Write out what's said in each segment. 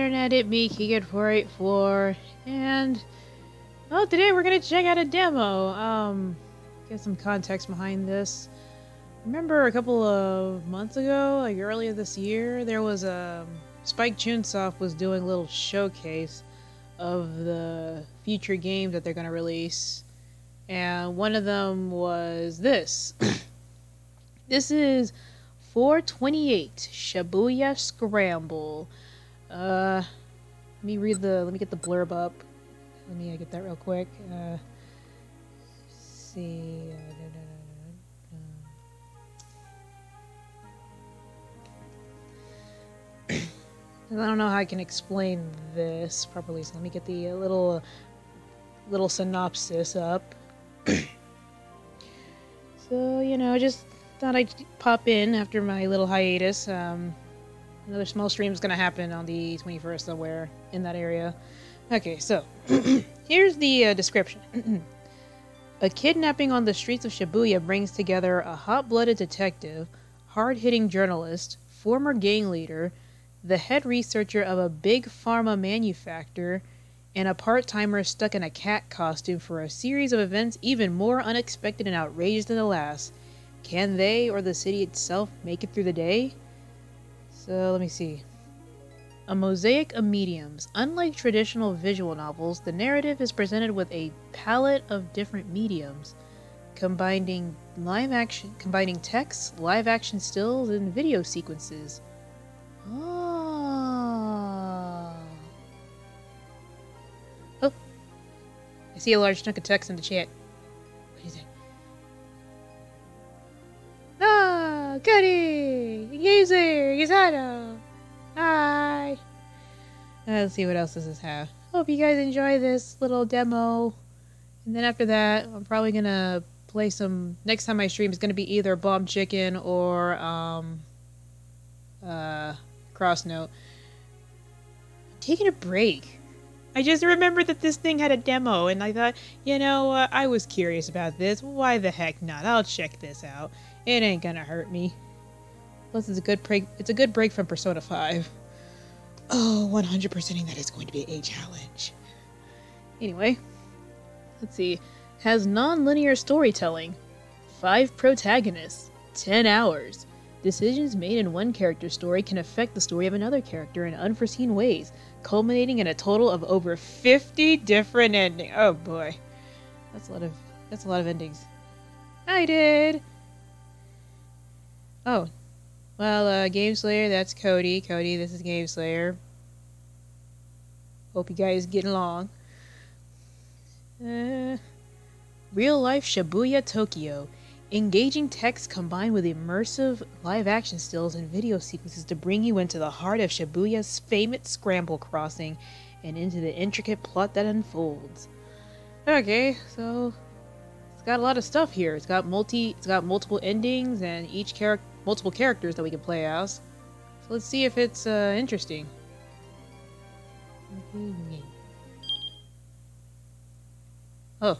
internet, it me, Keegan484, and well, today we're gonna check out a demo. Get some context behind this. Remember a couple of months ago, like earlier this year, there was Spike Chunsoft was doing a little showcase of the future games that they're gonna release, and one of them was this. This is 428 Shibuya Scramble. Let me get the blurb up. Let me get that real quick. See. I don't know how I can explain this properly, so let me get the little synopsis up. So, you know, just thought I'd pop in after my little hiatus. Another small stream is going to happen on the 21st somewhere in that area. Okay, so here's the description. A kidnapping on the streets of Shibuya brings together a hot-blooded detective, hard-hitting journalist, former gang leader, the head researcher of a big pharma manufacturer, and a part-timer stuck in a cat costume for a series of events even more unexpected and outrageous than the last. Can they, or the city itself, make it through the day? So, let me see. A mosaic of mediums. Unlike traditional visual novels, the narrative is presented with a palette of different mediums, combining text, live-action stills, and video sequences. Oh, I see a large chunk of text in the chat. What is it? Ah, goody! User, Yuzado! Hi! Let's see what else does this have. Hope you guys enjoy this little demo. And then after that, I'm probably gonna play some... Next time I stream is gonna be either Bomb Chicken or, Cross Note. I'm taking a break. I just remembered that this thing had a demo, and I thought, you know, I was curious about this. Why the heck not? I'll check this out. It ain't gonna hurt me. Plus, it's a good break. It's a good break from Persona 5. Oh, 100%ing that is going to be a challenge. Anyway, let's see. Has non-linear storytelling. 5 protagonists. 10 hours. Decisions made in one character's story can affect the story of another character in unforeseen ways, culminating in a total of over 50 different endings. Oh boy, that's a lot of endings. I did. Oh, well, Game Slayer, that's Cody. Cody, this is Game Slayer. Hope you guys get along. Real life Shibuya, Tokyo. Engaging text combined with immersive live-action stills and video sequences to bring you into the heart of Shibuya's famous Scramble crossing and into the intricate plot that unfolds. Okay, so it's got a lot of stuff here. It's got multiple endings and multiple characters that we can play as. So let's see if it's interesting. Oh,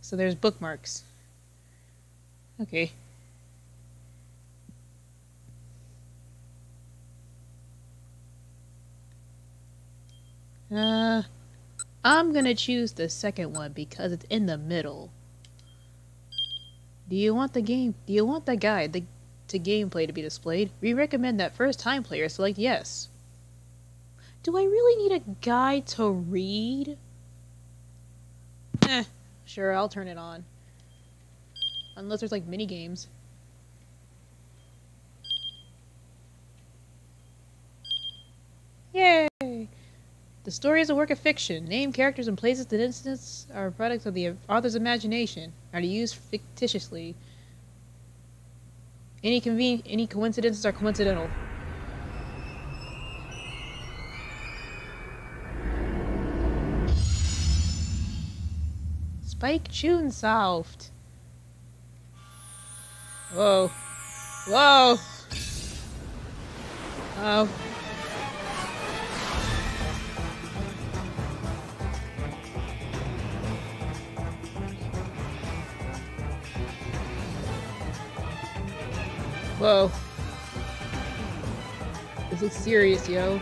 so there's bookmarks. Okay. I'm gonna choose the second one because it's in the middle. Do you want the guide to gameplay to be displayed? We recommend that first-time players select yes. Do I really need a guide to read? Sure, I'll turn it on. Unless there's like minigames. Yay! The story is a work of fiction. Name, characters, and places and incidents are products of the author's imagination, are to use fictitiously. Any coincidences are coincidental. Spike Chunsoft. Whoa. Whoa! Oh. Whoa. This looks serious, yo.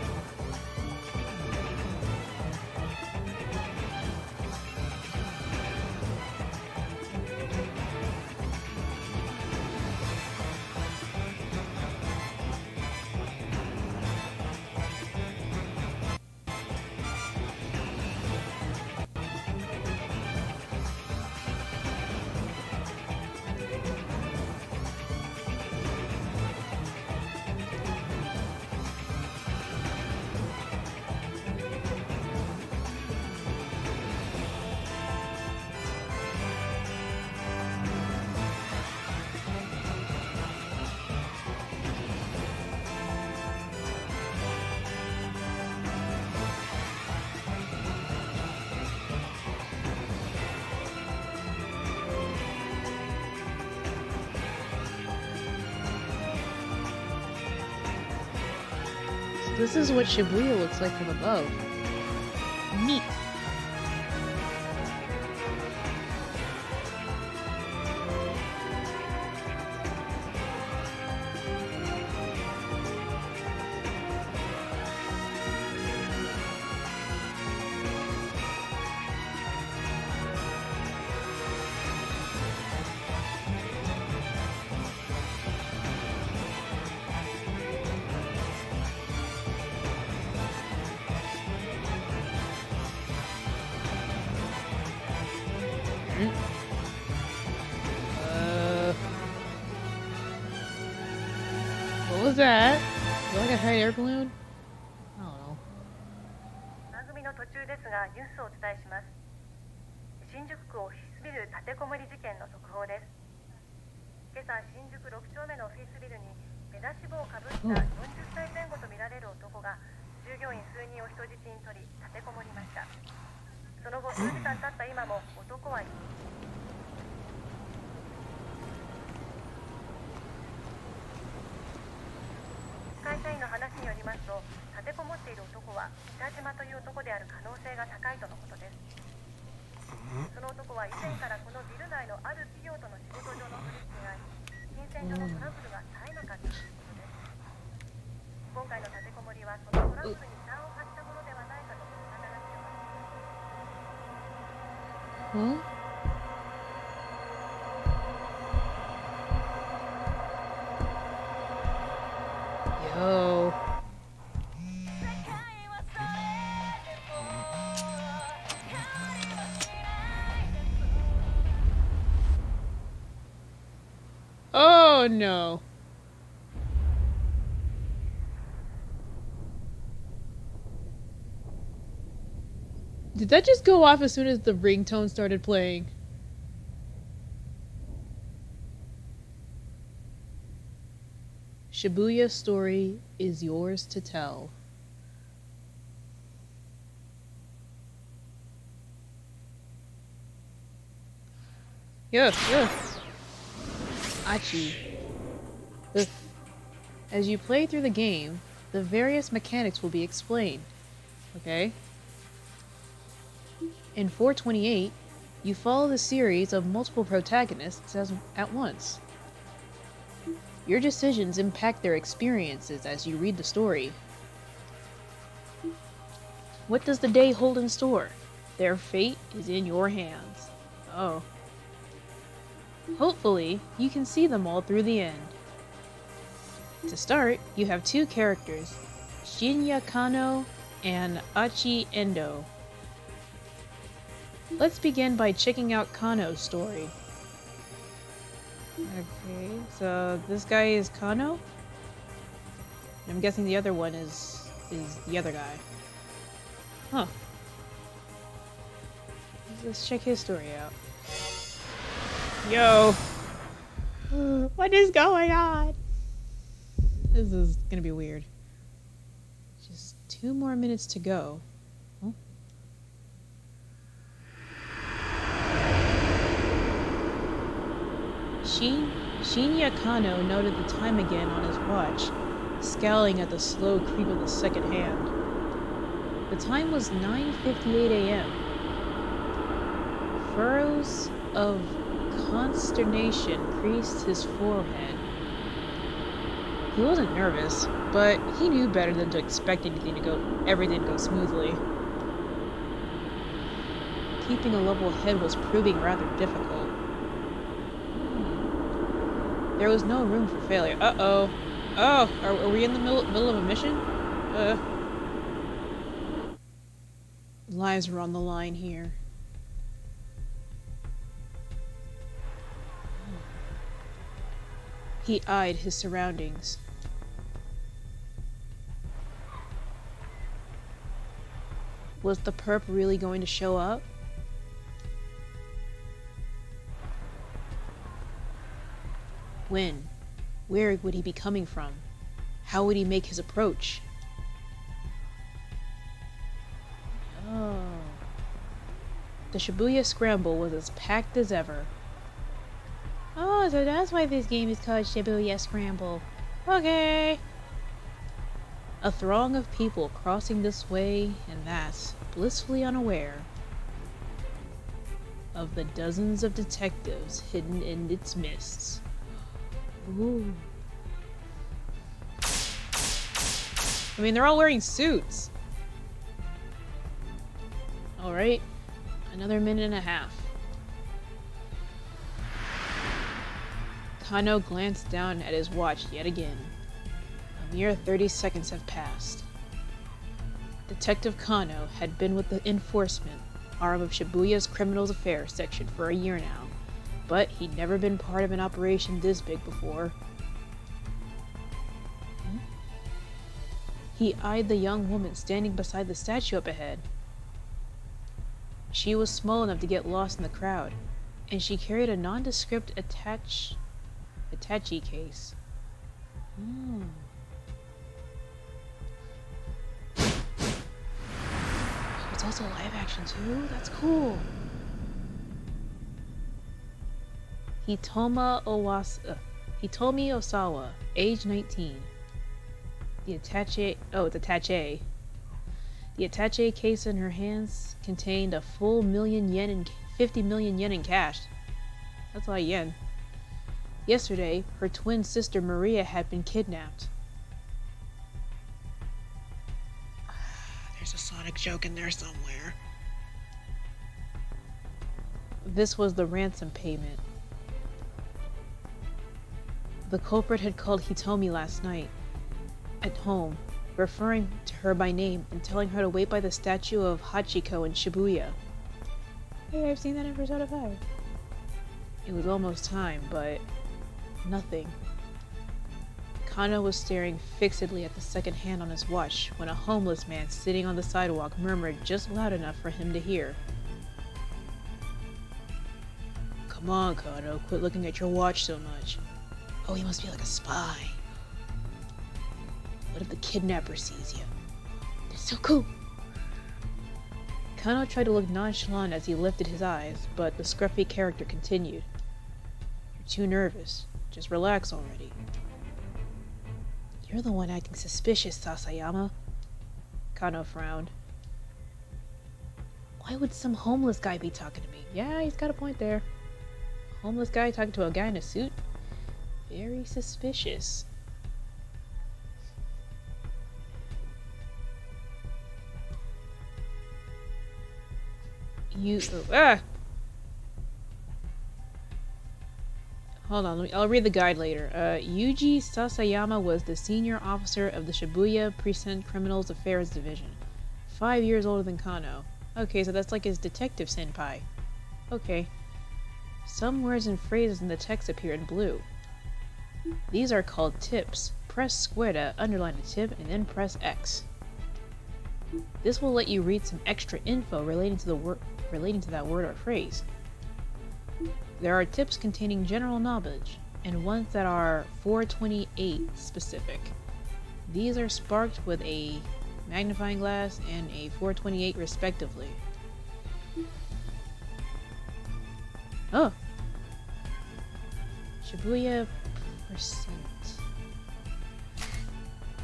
This is what Shibuya looks like from above. Neat. What was that? Is that like a hot air balloon? I don't know. 番組の途中ですがニュースをお伝えします。新宿区オフィスビル立てこもり事件の速報です。今朝新宿6丁目のオフィスビルに目出し帽をかぶった40歳前後とみられる男が従業員数人を人質に取り立てこもりました。その後数時間経った今も男は会社員の話によりますと、立てこもっている男は北島という男である可能性が高いとのことです。その男は以前からこのビル内のある企業との仕事上の取引があり、金銭上のトラブルが絶えなかったということです。今回の立てこもりはそのトラブルに端を発したものではないかと見方が強まっています。Yo. Oh no. Did that just go off as soon as the ringtone started playing? Shibuya's story is yours to tell. Yeah. Achi. As you play through the game, the various mechanics will be explained. Okay? In 428, you follow the series of multiple protagonists at once. Your decisions impact their experiences as you read the story. What does the day hold in store? Their fate is in your hands. Oh. Hopefully, you can see them all through the end. To start, you have two characters, Shinya Kano and Achi Endo. Let's begin by checking out Kano's story. Okay, so this guy is Kano? I'm guessing the other one is the other guy. Huh. Let's check his story out. Yo! What is going on? This is gonna be weird. Just 2 more minutes to go. Huh? Shinya Kano noted the time again on his watch, scowling at the slow creep of the second hand. The time was 9:58 a.m. Furrows of consternation creased his forehead. He wasn't nervous, but he knew better than to expect everything to go smoothly. Keeping a level head was proving rather difficult. There was no room for failure. Uh-oh. Oh, are we in the middle of a mission? Lives were on the line here. He eyed his surroundings. Was the perp really going to show up? When? Where would he be coming from? How would he make his approach? Oh. The Shibuya Scramble was as packed as ever. Oh, so that's why this game is called Shibuya Scramble. Okay. A throng of people crossing this way and that, blissfully unaware of the dozens of detectives hidden in its mists. Ooh. I mean, they're all wearing suits. Alright, another minute and a half. Kano glanced down at his watch yet again. A mere 30 seconds have passed. Detective Kano had been with the enforcement arm of Shibuya's Criminals Affairs section for a year now, but he'd never been part of an operation this big before. He eyed the young woman standing beside the statue up ahead. She was small enough to get lost in the crowd, and she carried a nondescript attaché case. It's also live action too? That's cool. Hitomi Osawa, age 19. The attaché case in her hands contained a full 50 million yen in cash. That's a lot of yen. Yesterday, her twin sister Maria had been kidnapped. There's a Sonic joke in there somewhere. This was the ransom payment. The culprit had called Hitomi last night, at home, referring to her by name and telling her to wait by the statue of Hachiko in Shibuya. Hey, I've seen that in Persona 5. It was almost time, but nothing. Kano was staring fixedly at the second hand on his watch when a homeless man sitting on the sidewalk murmured just loud enough for him to hear. Come on, Kano, quit looking at your watch so much. Oh, he must be like a spy. What if the kidnapper sees you? That's so cool! Kano tried to look nonchalant as he lifted his eyes, but the scruffy character continued. You're too nervous. Just relax already. You're the one acting suspicious, Sasayama. Kano frowned. Why would some homeless guy be talking to me? Yeah, he's got a point there. A homeless guy talking to a guy in a suit? Very suspicious. Hold on, I'll read the guide later. Yuji Sasayama was the senior officer of the Shibuya Precinct Criminals Affairs Division. 5 years older than Kano. Okay, so that's like his detective senpai. Okay. Some words and phrases in the text appear in blue. These are called tips. Press square to underline a tip and then press X. This will let you read some extra info relating to that word or phrase. There are tips containing general knowledge, and ones that are 428 specific. These are sparked with a magnifying glass and a 428 respectively. Oh! Shibuya percent.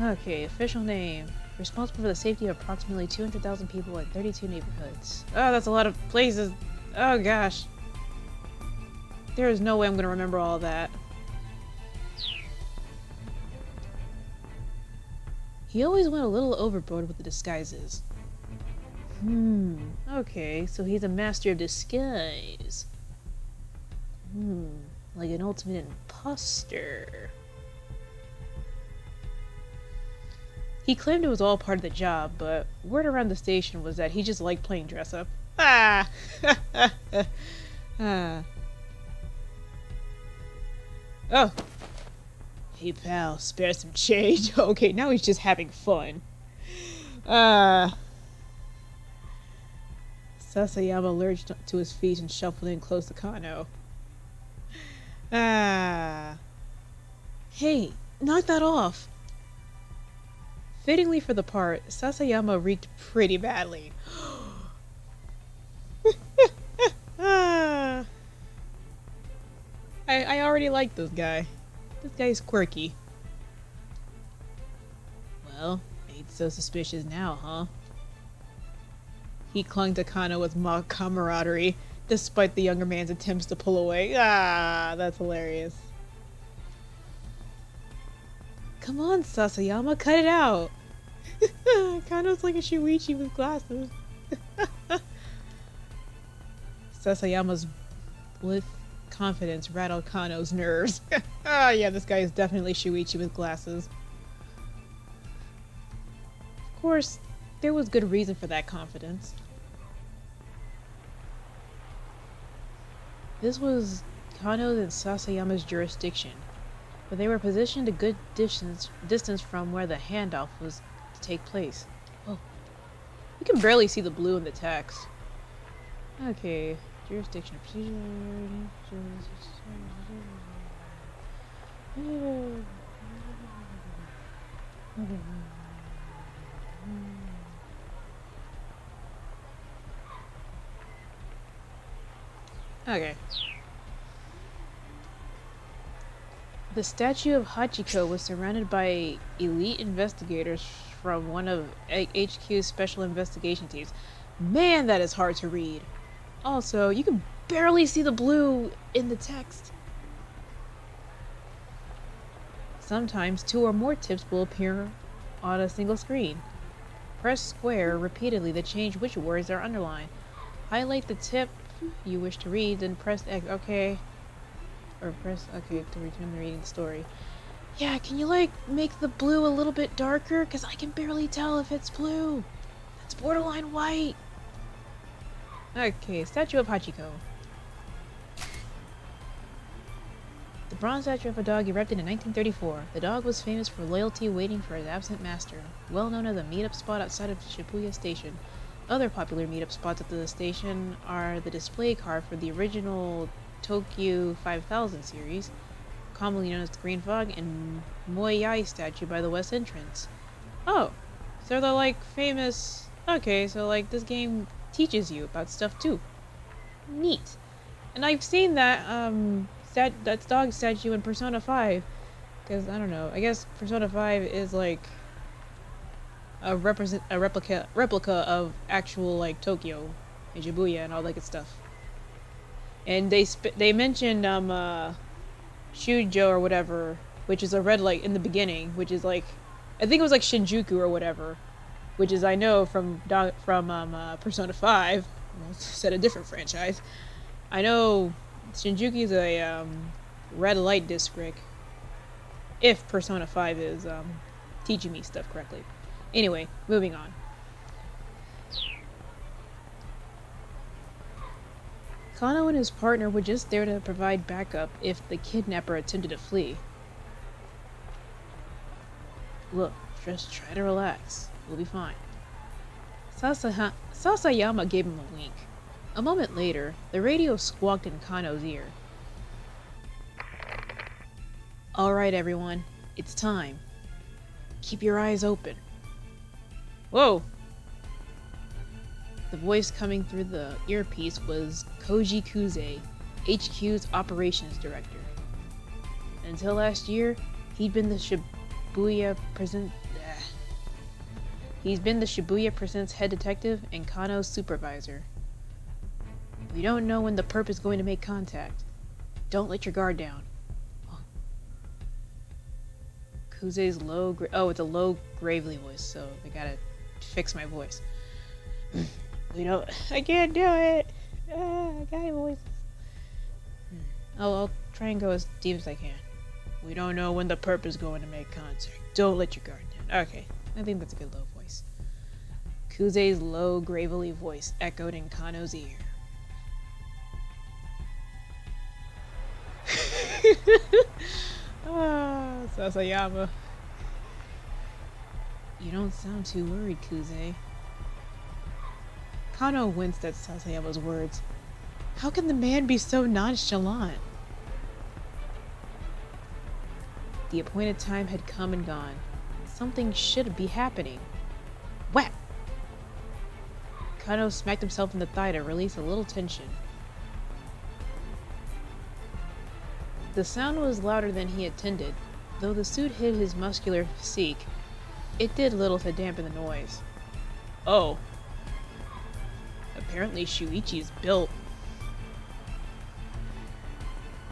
Okay, official name. Responsible for the safety of approximately 200,000 people in 32 neighborhoods. Oh, that's a lot of places. Oh gosh. There is no way I'm gonna remember all that. He always went a little overboard with the disguises. Okay, so he's a master of disguise. Like an ultimate imposter. He claimed it was all part of the job, but word around the station was that he just liked playing dress up. Ah! Oh! Hey pal, spare some change. Okay, now he's just having fun. Sasayama lurched to his feet and shuffled in close to Kano. Hey, knock that off! Fittingly for the part, Sasayama reeked pretty badly. I already like this guy. This guy's quirky. Well, So suspicious now, huh? He clung to Kano with mock camaraderie, despite the younger man's attempts to pull away. Ah, that's hilarious. Come on, Sasayama, cut it out! Kano's like a Shuichi with glasses. Sasayama's with confidence rattled Kano's nerves. Ah, yeah, this guy is definitely Shuichi with glasses. Of course, there was good reason for that confidence. This was Kano's and Sasayama's jurisdiction, but they were positioned a good distance from where the handoff was to take place. Oh, you can barely see the blue in the text. Okay, jurisdiction procedure. Okay. The statue of Hachiko was surrounded by elite investigators from one of HQ's special investigation teams. Man, that is hard to read. Also, you can barely see the blue in the text. Sometimes 2 or more tips will appear on a single screen. Press square repeatedly to change which words are underlined. Highlight the tip you wish to read, then press X. Okay. Or press OK to return the reading story. Yeah, can you like make the blue a little bit darker? Because I can barely tell if it's blue. That's borderline white. Okay, statue of Hachiko. The bronze statue of a dog erected in 1934. The dog was famous for loyalty, waiting for his absent master. Well known as a meetup spot outside of Shibuya Station. Other popular meetup spots at the station are the display car for the original Tokyo 5000 series, commonly known as the Green Fog, and Moyai statue by the west entrance. Oh, so they're like famous. Okay, so like this game teaches you about stuff too. Neat. And I've seen that that dog statue in Persona 5, because I don't know. I guess Persona 5 is like a replica of actual like Tokyo and Shibuya and all that good stuff. And they mentioned Shujo or whatever, which is a red light in the beginning, which is like I think it was like Shinjuku or whatever, which is I know from Persona 5. Said a different franchise. I know Shinjuku is a red light district. If Persona 5 is teaching me stuff correctly. Anyway, moving on. Kano and his partner were just there to provide backup if the kidnapper attempted to flee. Look, just try to relax. We'll be fine. Sasayama gave him a wink. A moment later, the radio squawked in Kano's ear. Alright everyone, it's time. Keep your eyes open. Whoa! The voice coming through the earpiece was Koji Kuze, HQ's operations director. Until last year, he'd been the Shibuya Presents head detective and Kano's supervisor. We don't know when the perp is going to make contact. Don't let your guard down. Kuze's low, it's a low, gravely voice, so I gotta fix my voice. I can't do it. Guy voices. I'll try and go as deep as I can. We don't know when the perp is going to make contact. Don't let your guard down. Okay, I think that's a good low voice. Kuze's low, gravely voice echoed in Kano's ear. Sasayama. You don't sound too worried, Kuze. Kano winced at Sasayama's words. How can the man be so nonchalant? The appointed time had come and gone. Something should be happening. Whap! Kano smacked himself in the thigh to release a little tension. The sound was louder than he intended, though the suit hid his muscular physique. It did little to dampen the noise. Oh. Apparently Shuichi is built.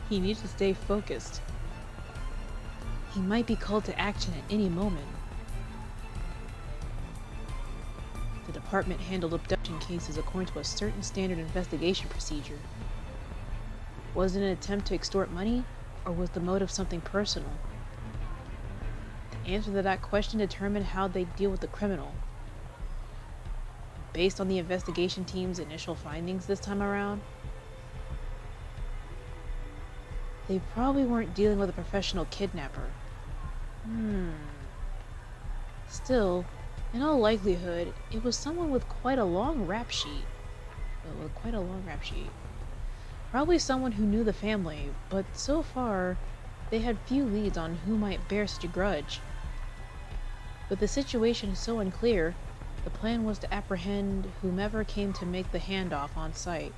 He needs to stay focused. He might be called to action at any moment. The department handled abduction cases according to a certain standard investigation procedure. Was it an attempt to extort money, or was the motive something personal? The answer to that question determined how they deal with the criminal. Based on the investigation team's initial findings this time around, they probably weren't dealing with a professional kidnapper. Still, in all likelihood, it was someone with quite a long rap sheet. Probably someone who knew the family, but so far, they had few leads on who might bear such a grudge. With the situation so unclear, the plan was to apprehend whomever came to make the handoff on site.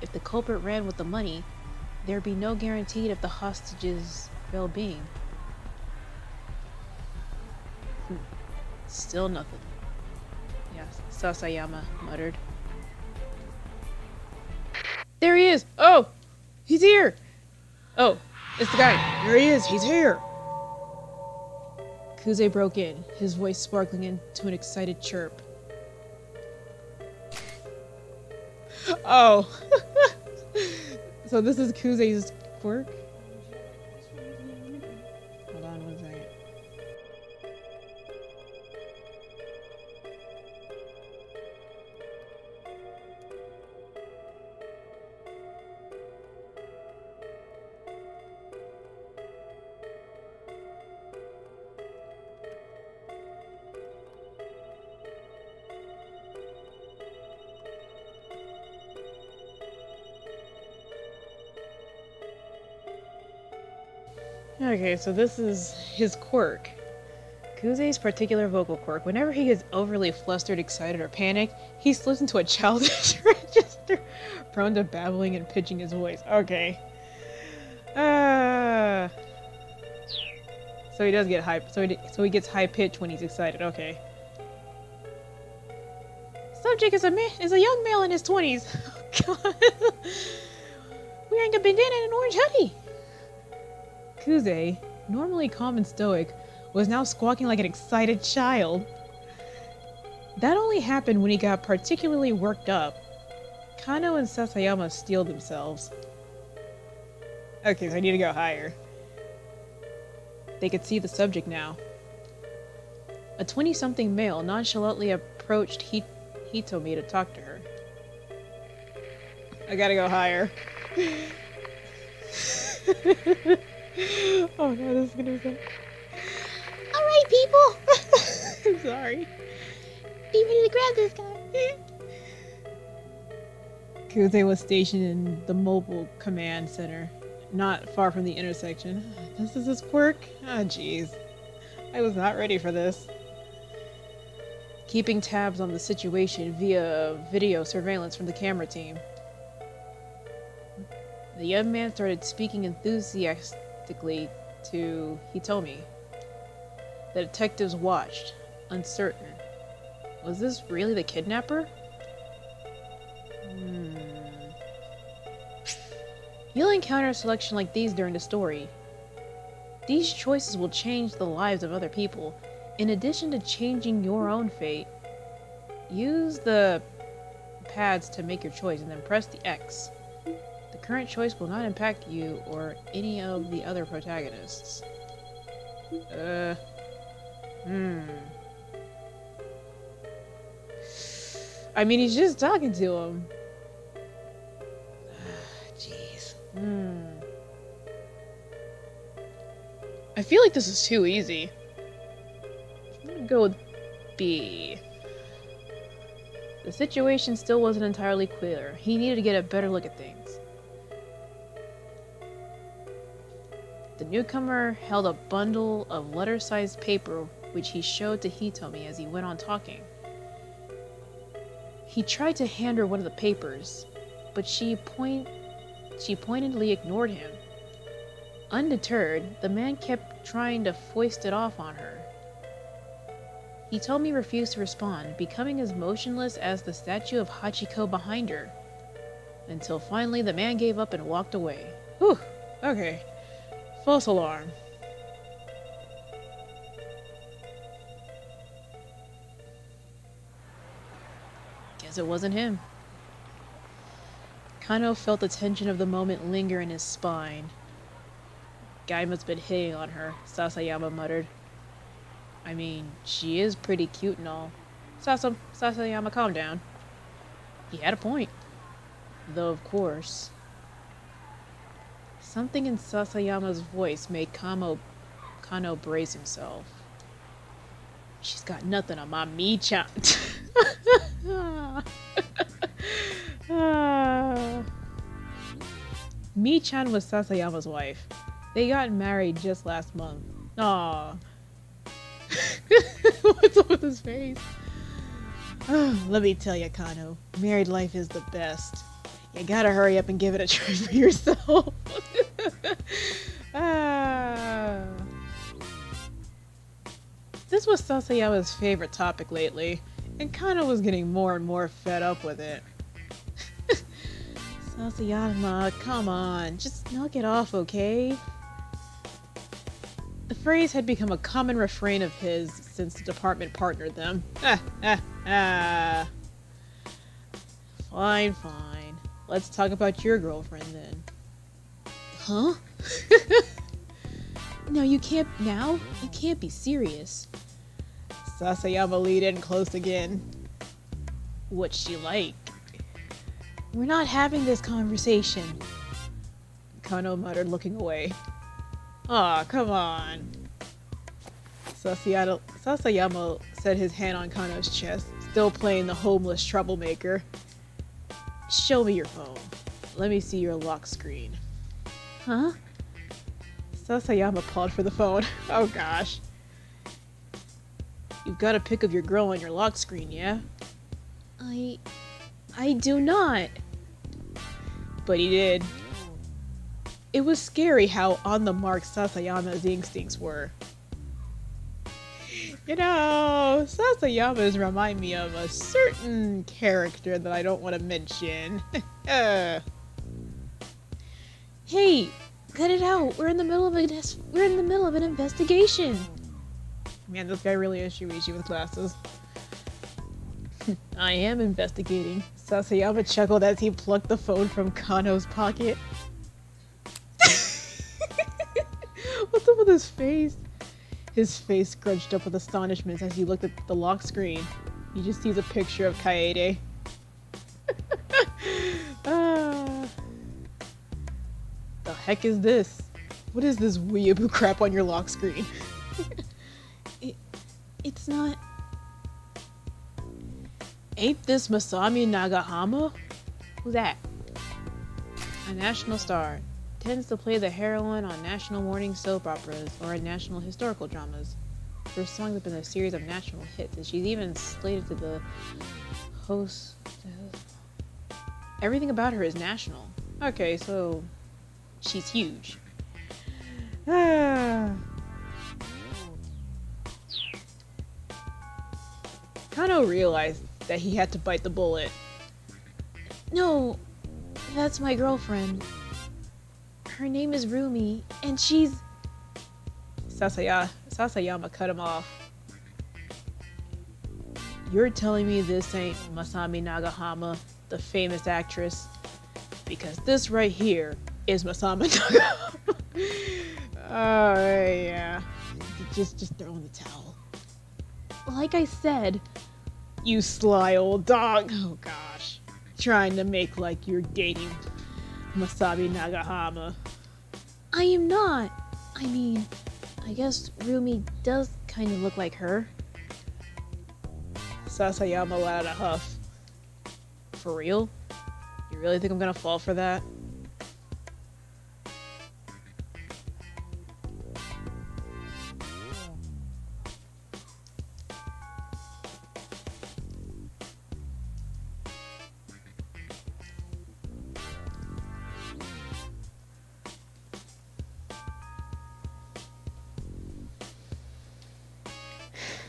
If the culprit ran with the money, there'd be no guarantee of the hostage's well-being. Still nothing. Yes, Sasayama muttered. There he is! Oh! He's here! Oh, it's the guy. There he is, he's here! Kuze broke in, his voice sparkling into an excited chirp. Oh! So this is Kuze's quirk? Hold on one second. Okay, so this is his quirk. Kuze's particular vocal quirk. Whenever he gets overly flustered, excited, or panicked, he slips into a childish register, prone to babbling and pitching his voice. Okay. So he does get high. So he gets high pitched when he's excited. Okay. Subject is a young male in his 20s. Oh, God. Wearing a bandana and an orange hoodie. Kuze, normally calm and stoic, was now squawking like an excited child. That only happened when he got particularly worked up. Kano and Sasayama steeled themselves. Okay, so I need to go higher. They could see the subject now. A 20-something male nonchalantly approached Hitomi to talk to her. I gotta go higher. Oh god, this is gonna be so... Alright, people! I'm sorry. Be ready to grab this guy. Kuze was stationed in the mobile command center, not far from the intersection. This is his quirk? Ah, jeez. I was not ready for this. Keeping tabs on the situation via video surveillance from the camera team. The young man started speaking enthusiastically to Hitomi. The detectives watched, uncertain. Was this really the kidnapper? You'll encounter a selection like these during the story. These choices will change the lives of other people. In addition to changing your own fate, use the pads to make your choice and then press the X. The current choice will not impact you or any of the other protagonists. I mean, he's just talking to him. Jeez. I feel like this is too easy. I'm gonna go with B. The situation still wasn't entirely clear. He needed to get a better look at things. The newcomer held a bundle of letter-sized paper which he showed to Hitomi as he went on talking. He tried to hand her one of the papers, but she pointedly ignored him. Undeterred, the man kept trying to foist it off on her. He told me refused to respond, becoming as motionless as the statue of Hachiko behind her. Until finally the man gave up and walked away. Whew, okay. False alarm. Guess it wasn't him. Kano felt the tension of the moment linger in his spine. Guy must have been hitting on her, Sasayama muttered. I mean, she is pretty cute and all. Sasayama, calm down. He had a point. Though, of course, something in Sasayama's voice made Kano brace himself. She's got nothing on my Mi-chan. Mi-chan was Sasayama's wife. They got married just last month. Aww. What's up with his face? Let me tell you, Kano, married life is the best. You gotta hurry up and give it a try for yourself. This was Sasayama's favorite topic lately, and Kano was getting more and more fed up with it. Sasayama, come on, just knock it off, okay? The phrase had become a common refrain of his since the department partnered them. Fine, fine. Let's talk about your girlfriend then. Huh? No, you can't now? You can't be serious. Sasayama leaned in close again. What's she like? We're not having this conversation. Kano muttered, looking away. Aw, come on. Sasayama set his hand on Kano's chest, still playing the homeless troublemaker. Show me your phone. Let me see your lock screen. Huh? Sasayama paused for the phone. Oh gosh. You've got a pic of your girl on your lock screen, yeah? I do not. But he did. It was scary how on the mark Sasayama's instincts were. You know, Sasayamas remind me of a certain character that I don't want to mention. Hey, cut it out. We're in the middle of an investigation. Man, this guy really is Shuichi with glasses. I am investigating. Sasayama chuckled as he plucked the phone from Kano's pocket. What's up with his face? His face scrunched up with astonishment as he looked at the lock screen. He just sees a picture of Kaede. The heck is this? What is this weeaboo crap on your lock screen? It's not... Ain't this Masami Nagahama? Who's that? A national star. Tends to play the heroine on national morning soap operas or in national historical dramas. Her songs have been a series of national hits, and she's even slated to the host... Everything about her is national. Okay, so... she's huge. Kano realized that he had to bite the bullet. No, that's my girlfriend. Her name is Rumi, and she's... Sasayama cut him off. You're telling me this ain't Masami Nagahama, the famous actress? Because this right here is Masami Nagahama. Oh, yeah. Just throw in the towel. Like I said... You sly old dog. Oh, gosh. Trying to make like you're dating Masami Nagahama. I am not. I mean, I guess Rumi does kind of look like her. Sasayama let out a huff. For real? You really think I'm gonna fall for that?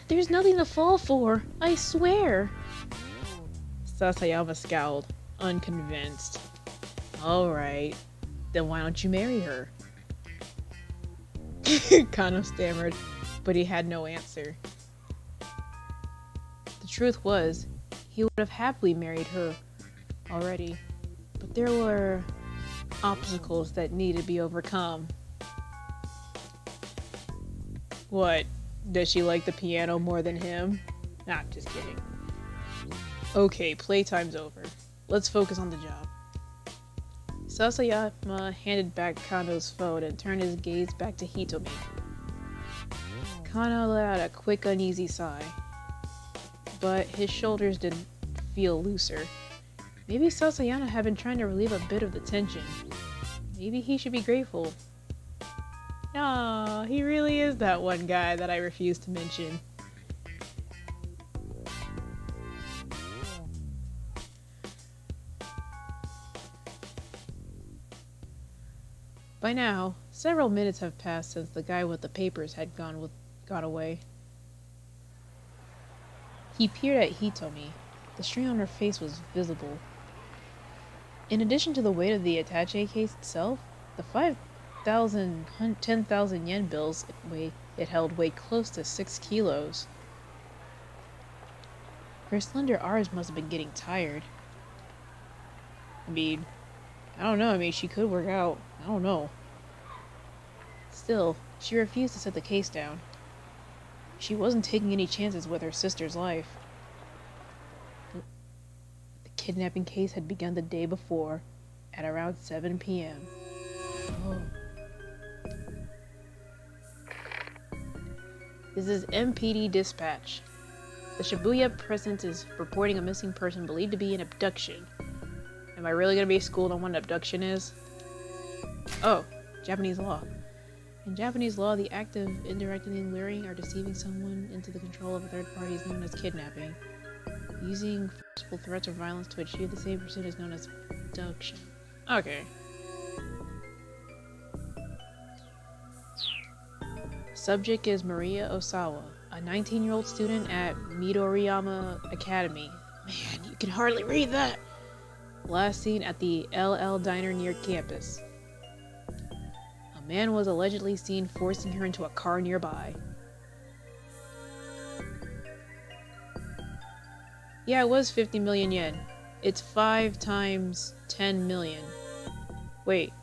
There's nothing to fall for, I swear. Sasayama scowled, unconvinced. Alright, then why don't you marry her? Kano stammered, but he had no answer. The truth was, he would have happily married her already, but there were obstacles that needed to be overcome. What? Does she like the piano more than him? Nah, just kidding. Okay, playtime's over. Let's focus on the job. Sasayama handed back Kano's phone and turned his gaze back to Hitomi. Kano let out a quick, uneasy sigh, but his shoulders didn't feel looser. Maybe Sasayama had been trying to relieve a bit of the tension. Maybe he should be grateful. Aw, he really is that one guy that I refused to mention. By now, several minutes have passed since the guy with the papers had gone away. He peered at Hitomi. The strain on her face was visible. In addition to the weight of the attaché case itself, the 10,000 yen bills it held weighed close to 6 kilos. Her slender arms must have been getting tired. I don't know. She could work out. I don't know. Still, she refused to set the case down. She wasn't taking any chances with her sister's life. The kidnapping case had begun the day before, at around 7 p.m. Oh. This is MPD Dispatch. The Shibuya Precinct is reporting a missing person believed to be an abduction. Am I really gonna be schooled on what an abduction is? Oh, Japanese law. In Japanese law, the act of indirectly luring or deceiving someone into the control of a third party is known as kidnapping. Using forceful threats or violence to achieve the same pursuit is known as abduction. Okay. Subject is Maria Osawa, a 19-year-old student at Midoriyama Academy. Man, you can hardly read that! Last seen at the LL Diner near campus. A man was allegedly seen forcing her into a car nearby. Yeah, it was 50 million yen. It's 5 times 10 million. Wait.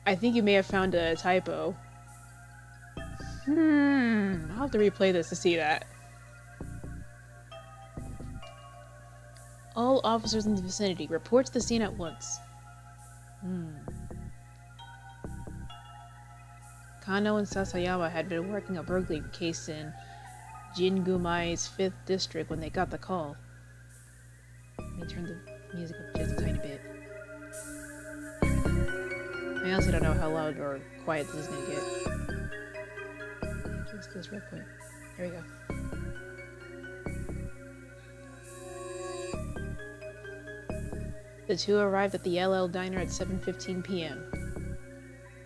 I think you may have found a typo. I'll have to replay this to see that. All officers in the vicinity, report to the scene at once. Kano and Sasayama had been working a burglary case in Jingumai's 5th district when they got the call. Let me turn the music up just a tiny bit. I honestly don't know how loud or quiet this is gonna get. Just this real quick. There we go. The two arrived at the LL Diner at 7:15 p.m.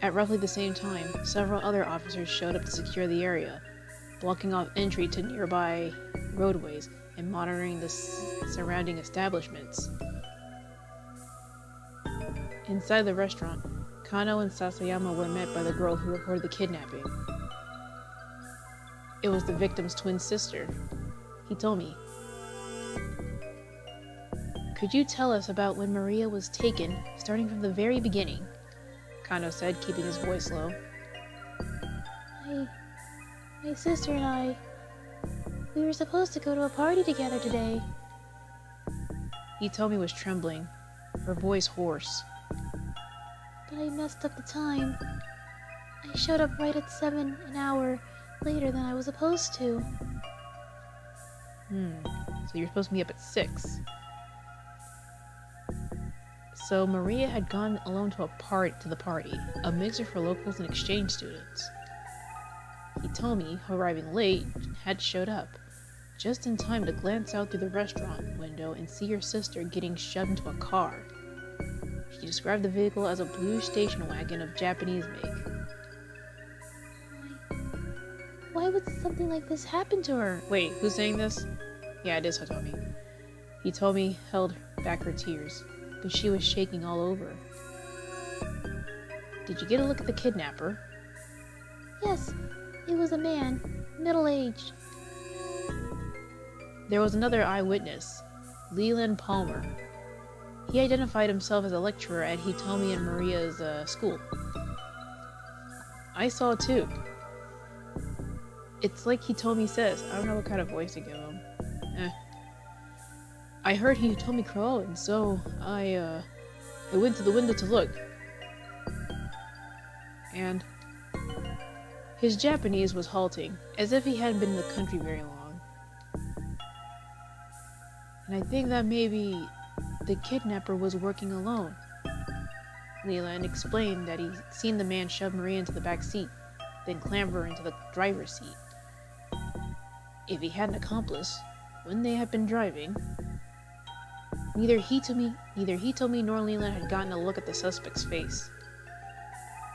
At roughly the same time, several other officers showed up to secure the area, blocking off entry to nearby roadways and monitoring the surrounding establishments. Inside the restaurant, Kano and Sasayama were met by the girl who reported the kidnapping. It was the victim's twin sister. He told me. Could you tell us about when Maria was taken, starting from the very beginning? Kano said, keeping his voice low. My sister and I, we were supposed to go to a party together today. Hitomi was trembling, her voice hoarse. But I messed up the time. I showed up right at 7, an hour later than I was supposed to. So you're supposed to meet up at 6. So Maria had gone alone to the party, a mixer for locals and exchange students. Hitomi, arriving late, had showed up, just in time to glance out through the restaurant window and see her sister getting shoved into a car. She described the vehicle as a blue station wagon of Japanese make. Why would something like this happen to her? Wait, who's saying this? Yeah, it is Hitomi. Hitomi held back her tears, but she was shaking all over. Did you get a look at the kidnapper? Yes, it was a man, middle-aged. There was another eyewitness, Leland Palmer. He identified himself as a lecturer at Hitomi and Maria's school. I saw it too. It's like Hitomi says. I don't know what kind of voice to give him. I heard Hitomi crawl, and so I went to the window to look. And his Japanese was halting, as if he hadn't been in the country very long. And I think that maybe the kidnapper was working alone. Leland explained that he'd seen the man shove Maria into the back seat, then clamber into the driver's seat. If he had an accomplice, wouldn't they have been driving? Neither Hitomi nor Leland had gotten a look at the suspect's face.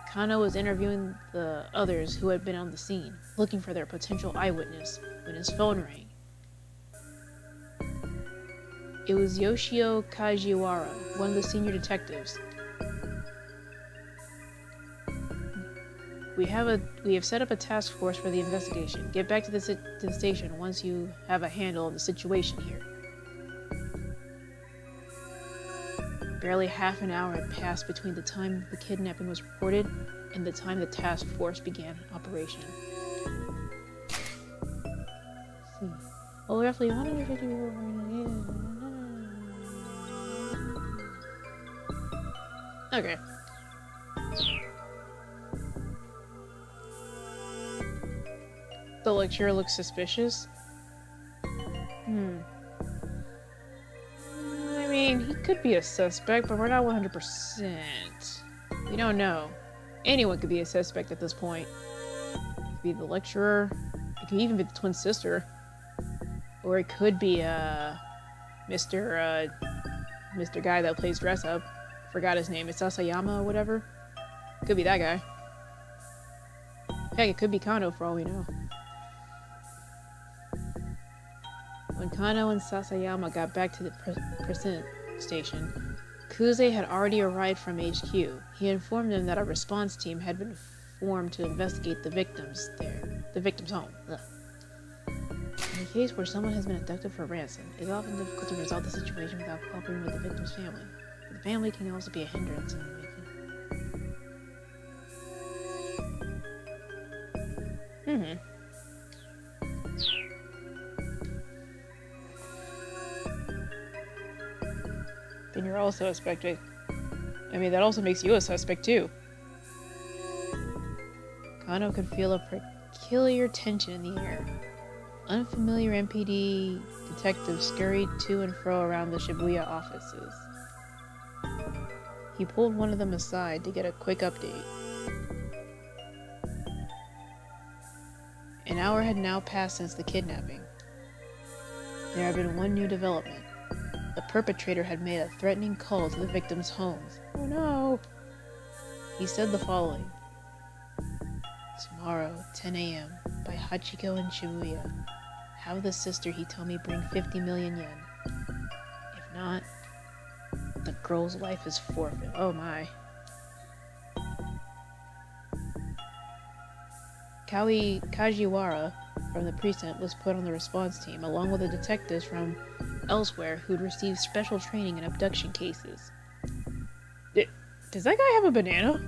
Kano was interviewing the others who had been on the scene, looking for their potential eyewitness, when his phone rang. It was Yoshio Kajiwara, one of the senior detectives. We have set up a task force for the investigation. Get back to the station once you have a handle on the situation here. Barely half an hour had passed between the time the kidnapping was reported and the time the task force began operation. Let's see. Well, roughly 150 people. Okay. The lecturer looks suspicious. I mean, he could be a suspect, but we're not 100%. We don't know. Anyone could be a suspect at this point. It could be the lecturer. It could even be the twin sister. Or it could be, Mr. Guy that plays dress up. Forgot his name. It's Sasayama or whatever. Could be that guy. Heck, it could be Kano for all we know. When Kano and Sasayama got back to the present station, Kuze had already arrived from HQ. He informed them that a response team had been formed to investigate the victim's home. Ugh. In a case where someone has been abducted for ransom, it is often difficult to resolve the situation without cooperating with the victim's family. But the family can also be a hindrance in making. Then you're also a suspect. I mean, that also makes you a suspect, too. Kano could feel a peculiar tension in the air. Unfamiliar MPD detectives scurried to and fro around the Shibuya offices. He pulled one of them aside to get a quick update. An hour had now passed since the kidnapping. There had been one new development. The perpetrator had made a threatening call to the victims' homes. Oh no! He said the following. Tomorrow, 10 a.m., by Hachiko in Shibuya, have the sister Hitomi bring 50 million yen. If not, the girl's life is forfeit. Oh my. Kajiwara from the precinct was put on the response team, along with the detectives from elsewhere who'd received special training in abduction cases. Does that guy have a banana?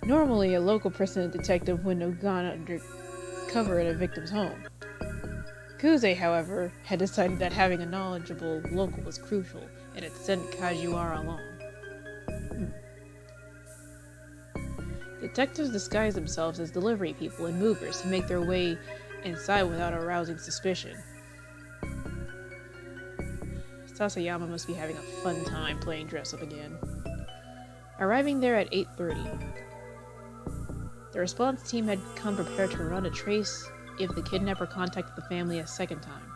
Normally, a local precinct detective wouldn't have gone undercover at a victim's home. Kuze, however, had decided that having a knowledgeable local was crucial, and had sent Kajiwara along. Detectives disguise themselves as delivery people and movers to make their way inside without arousing suspicion. Sasayama must be having a fun time playing dress-up again. Arriving there at 8:30. The response team had come prepared to run a trace if the kidnapper contacted the family a second time.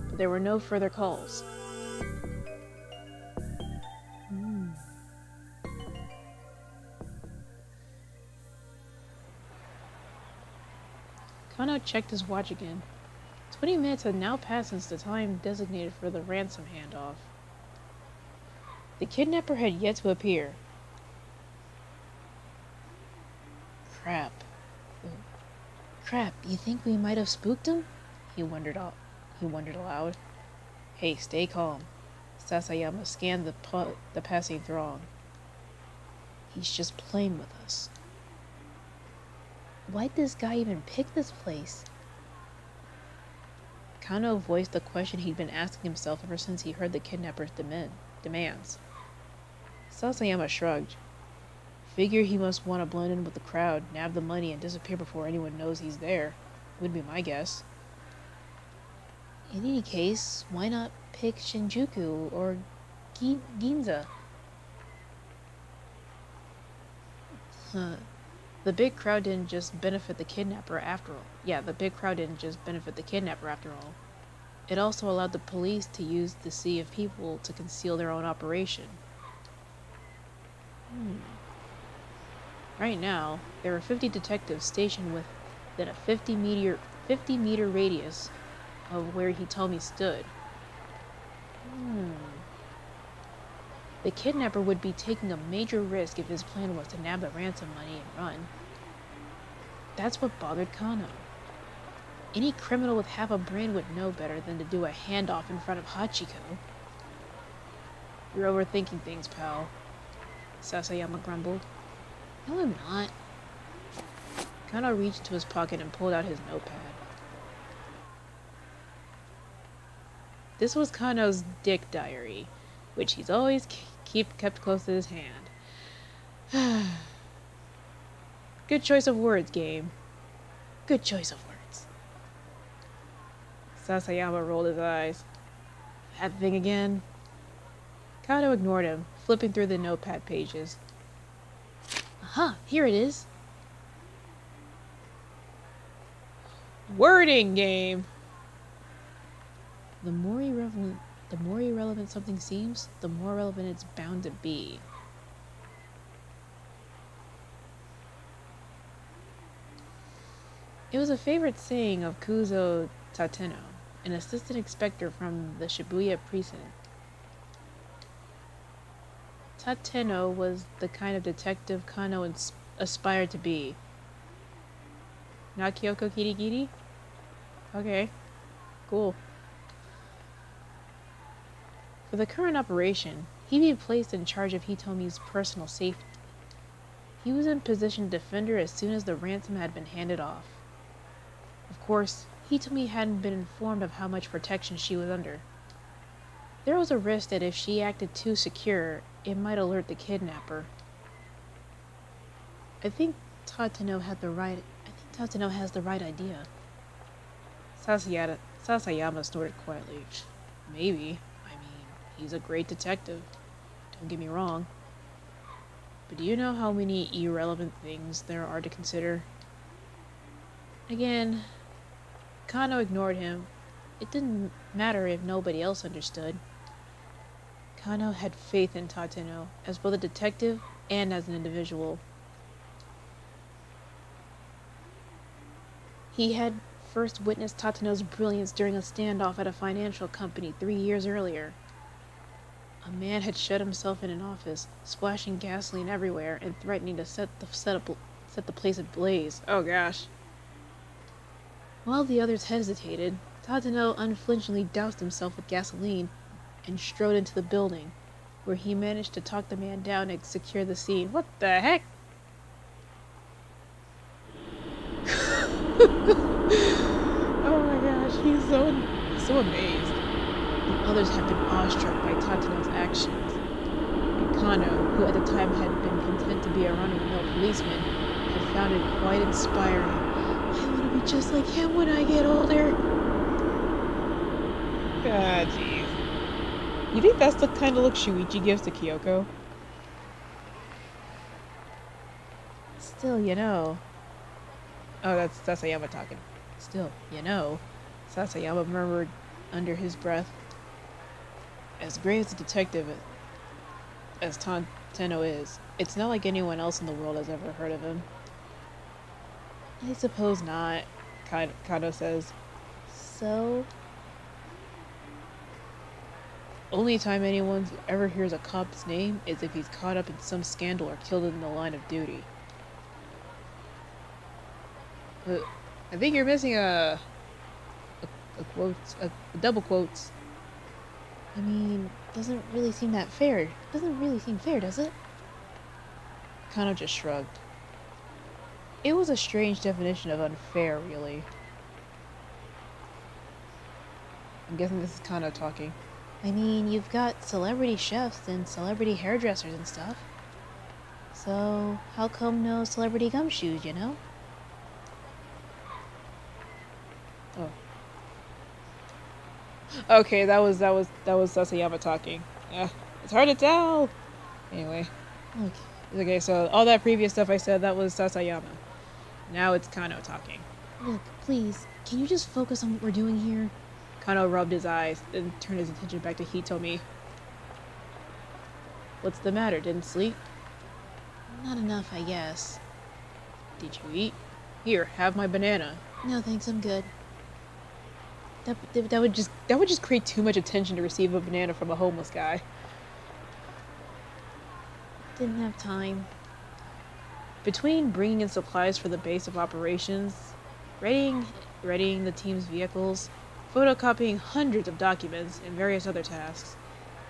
But there were no further calls. Kano checked his watch again. 20 minutes had now passed since the time designated for the ransom handoff. The kidnapper had yet to appear. Crap. Crap, you think we might have spooked him? He wondered aloud. Hey, stay calm. Sasayama scanned the passing throng. He's just playing with us. Why'd this guy even pick this place? Kano voiced the question he'd been asking himself ever since he heard the kidnapper's demands. Sasayama shrugged. Figure he must want to blend in with the crowd, nab the money, and disappear before anyone knows he's there. Would be my guess. In any case, why not pick Shinjuku or Ginza? The big crowd didn't just benefit the kidnapper after all. It also allowed the police to use the sea of people to conceal their own operation. Right now, there were 50 detectives stationed within a 50-meter radius of where Hitomi stood. The kidnapper would be taking a major risk if his plan was to nab the ransom money and run. That's what bothered Kano. Any criminal with half a brain would know better than to do a handoff in front of Hachiko. You're overthinking things, pal, Sasayama grumbled. No, I'm not. Kano reached into his pocket and pulled out his notepad. This was Kano's dick diary, which he's always kept close to his hand. Good choice of words, game. Good choice of words. Sasayama rolled his eyes. That thing again? Kano ignored him, flipping through the notepad pages. Aha, here it is. Wording game. The more irrelevant something seems, the more relevant it's bound to be. It was a favorite saying of Kuzo Tateno, an assistant inspector from the Shibuya precinct. Tateno was the kind of detective Kano aspired to be. Not Kyoko Kirigiri? Okay, cool. For the current operation, he'd be placed in charge of Hitomi's personal safety. He was in position to defend her as soon as the ransom had been handed off. Of course, Hitomi hadn't been informed of how much protection she was under. There was a risk that if she acted too secure, it might alert the kidnapper. I think Tateno has the right idea. Sasayama snorted quietly. Maybe. I mean, he's a great detective. Don't get me wrong. But do you know how many irrelevant things there are to consider? Again, Kano ignored him. It didn't matter if nobody else understood. Kano had faith in Tateno, as both a detective and as an individual. He had first witnessed Tateno's brilliance during a standoff at a financial company 3 years earlier. A man had shut himself in an office, splashing gasoline everywhere and threatening to set the place ablaze. Oh gosh. While the others hesitated, Tateno unflinchingly doused himself with gasoline and strode into the building, where he managed to talk the man down and secure the scene. What the heck? Oh my gosh, he's so amazed. The others had been awestruck by Tateno's actions. And Kano, who at the time had been content to be a run-of-the-mill policeman, had found it quite inspiring. I want to be just like him when I get older. God, jeez. You think that's the kind of look Shuichi gives to Kyoko? Still, you know. Oh, that's Sasayama talking. Still, you know. Sasayama murmured under his breath. As great as a detective as Tateno is, it's not like anyone else in the world has ever heard of him. I suppose not. Kano says. So? Only time anyone ever hears a cop's name is if he's caught up in some scandal or killed in the line of duty. I think you're missing a double quotes. I mean, doesn't really seem that fair. Doesn't really seem fair, does it? Kano just shrugged. It was a strange definition of unfair, really. I'm guessing this is Kano talking. I mean, you've got celebrity chefs and celebrity hairdressers and stuff. So, how come no celebrity gumshoes, you know? Oh. Okay, that was Sasayama talking. It's hard to tell. Anyway. Okay, so all that previous stuff I said, that was Sasayama. Now it's Kano talking. Look, please, can you just focus on what we're doing here? Kano rubbed his eyes, then turned his attention back to Hitomi. What's the matter? Didn't sleep? Not enough, I guess. Did you eat? Here, have my banana. No, thanks, I'm good. That would just create too much attention to receive a banana from a homeless guy. Didn't have time. Between bringing in supplies for the base of operations, readying the team's vehicles, photocopying hundreds of documents, and various other tasks,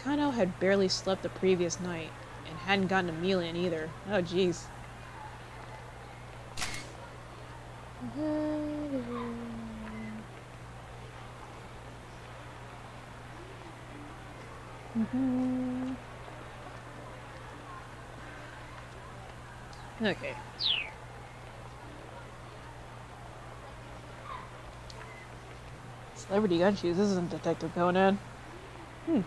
Kano had barely slept the previous night, and hadn't gotten a meal in either. Oh jeez. Okay. Celebrity gun shoes. This isn't Detective Conan. Let's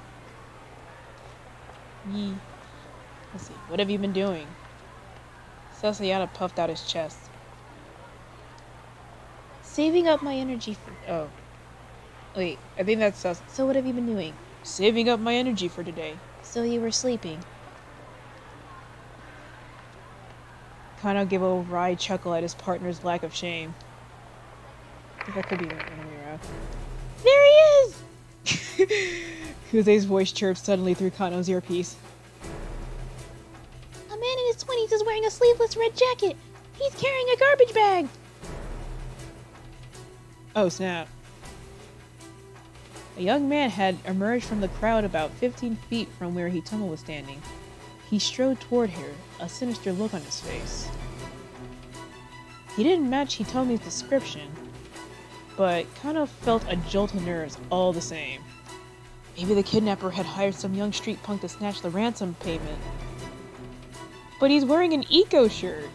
see. What have you been doing? Sasayama puffed out his chest. Saving up my energy for... Oh. Wait, I think that's So what have you been doing? saving up my energy for today. So you were sleeping. Kano gave a wry chuckle at his partner's lack of shame. I think that could be the other way around. There he is! Kuze's voice chirped suddenly through Kano's earpiece. A man in his 20s is wearing a sleeveless red jacket. He's carrying a garbage bag. Oh, snap. A young man had emerged from the crowd about 15 feet from where Hitomi was standing. He strode toward her, a sinister look on his face. He didn't match Hitomi's description, but Kano felt a jolt of nerves all the same. Maybe the kidnapper had hired some young street punk to snatch the ransom payment. But he's wearing an eco shirt.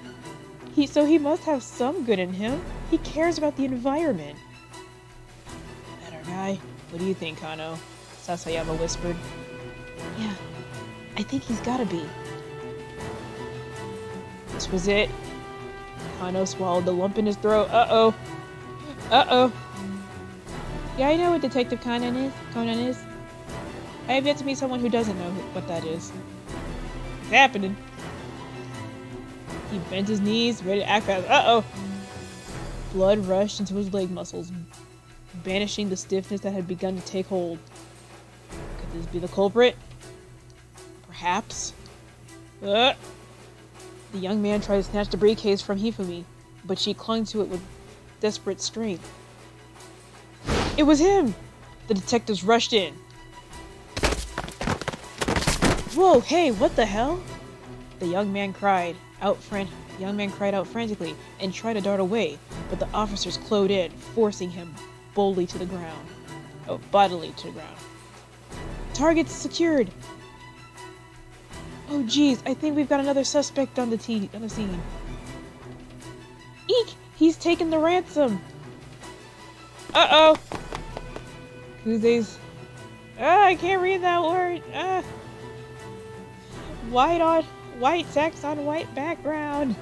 So he must have some good in him. He cares about the environment. That our guy? What do you think, Kano? Sasayama whispered. Yeah, I think he's gotta be. This was it. Kano swallowed the lump in his throat. Uh-oh. Uh-oh. Yeah, I know what Detective Conan is. I have yet to meet someone who doesn't know what that is. It's happening. He bent his knees, ready to act fast. Uh-oh. Blood rushed into his leg muscles, banishing the stiffness that had begun to take hold. Could this be the culprit? Perhaps. The young man tried to snatch the briefcase from Hifumi, but she clung to it with desperate strength. It was him! The detectives rushed in. Whoa, hey, what the hell? The young man cried out frantically and tried to dart away, but the officers closed in, forcing him bodily to the ground. Target secured! Oh geez, I think we've got another suspect on the scene. Eek! He's taken the ransom! Uh-oh! Kuze's... I can't read that word! White text on white background!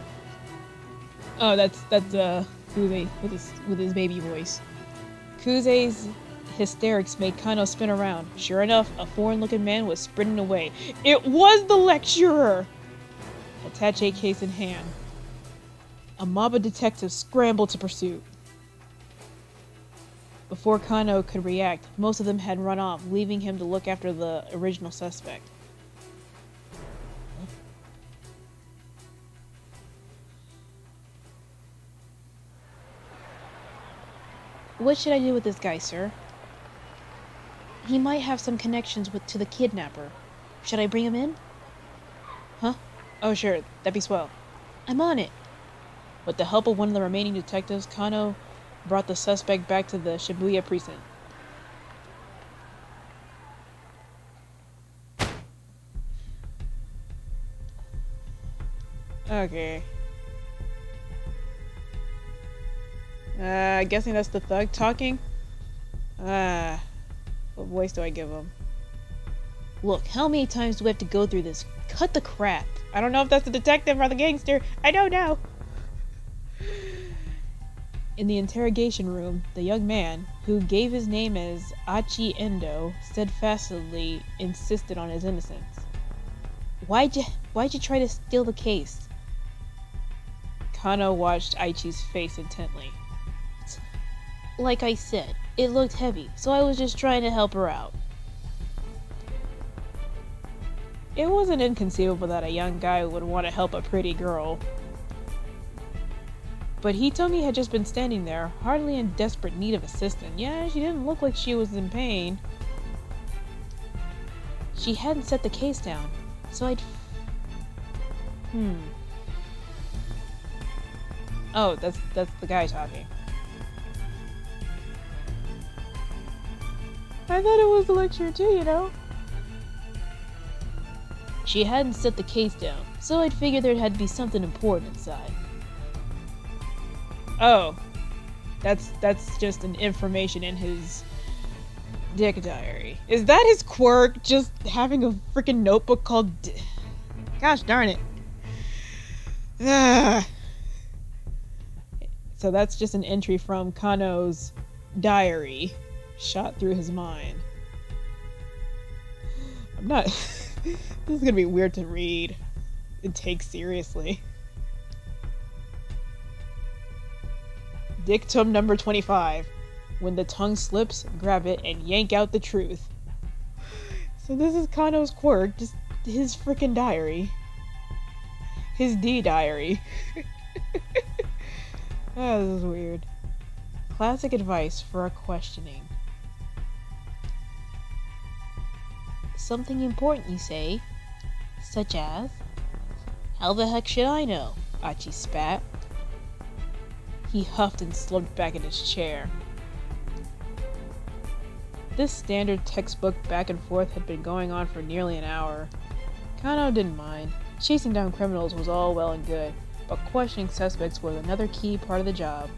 Oh, that's Kuze with his baby voice. Kuze's hysterics made Kano spin around. Sure enough, a foreign-looking man was sprinting away. It was the lecturer! Attaché case in hand. A mob of detectives scrambled to pursuit. Before Kano could react, most of them had run off, leaving him to look after the original suspect. What should I do with this guy, sir? He might have some connections to the kidnapper. Should I bring him in? Huh? Oh sure, that'd be swell. I'm on it. With the help of one of the remaining detectives, Kano brought the suspect back to the Shibuya precinct. Okay. Guessing that's the thug talking? What voice do I give him? Look, how many times do we have to go through this? Cut the crap. I don't know if that's the detective or the gangster. I don't know. In the interrogation room, the young man, who gave his name as Achi Endo, steadfastly insisted on his innocence. Why'd you try to steal the case? Kano watched Aichi's face intently. Like I said, it looked heavy, so I was just trying to help her out. It wasn't inconceivable that a young guy would want to help a pretty girl. But Hitomi had just been standing there, hardly in desperate need of assistance. Yeah, she didn't look like she was in pain. She hadn't set the case down, so I'd... Oh, that's the guy talking. I thought it was the lecturer too, you know? She hadn't set the case down, so I'd figured there had to be something important inside. Oh, that's just an information in his dick diary. Is that his quirk? Just having a freaking notebook called Gosh darn it. So that's just an entry from Kano's diary shot through his mind. I'm not... This is gonna be weird to read and take seriously. Dictum number 25. When the tongue slips, grab it and yank out the truth. So this is Kano's quirk, just his freaking diary. His D diary. Oh, this is weird. Classic advice for a questioning. Something important, you say? Such as? How the heck should I know? Achi spat. He huffed and slumped back in his chair. This standard textbook back and forth had been going on for nearly an hour. Kano didn't mind. Chasing down criminals was all well and good, but questioning suspects was another key part of the job.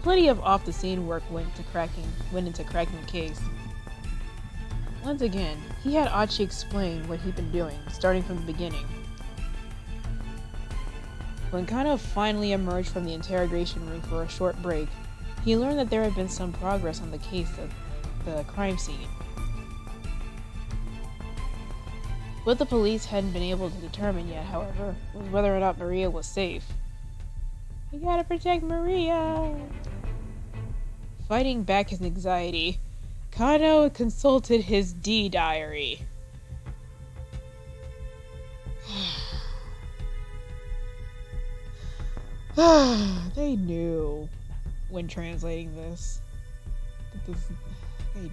Plenty of off-the-scene work went into cracking the case. Once again, he had Achi explain what he'd been doing, starting from the beginning. When Kano finally emerged from the interrogation room for a short break, he learned that there had been some progress on the case of the crime scene. What the police hadn't been able to determine yet, however, was whether or not Maria was safe. We gotta protect Maria! Fighting back his anxiety, Kano consulted his D diary. They knew when translating this. They knew.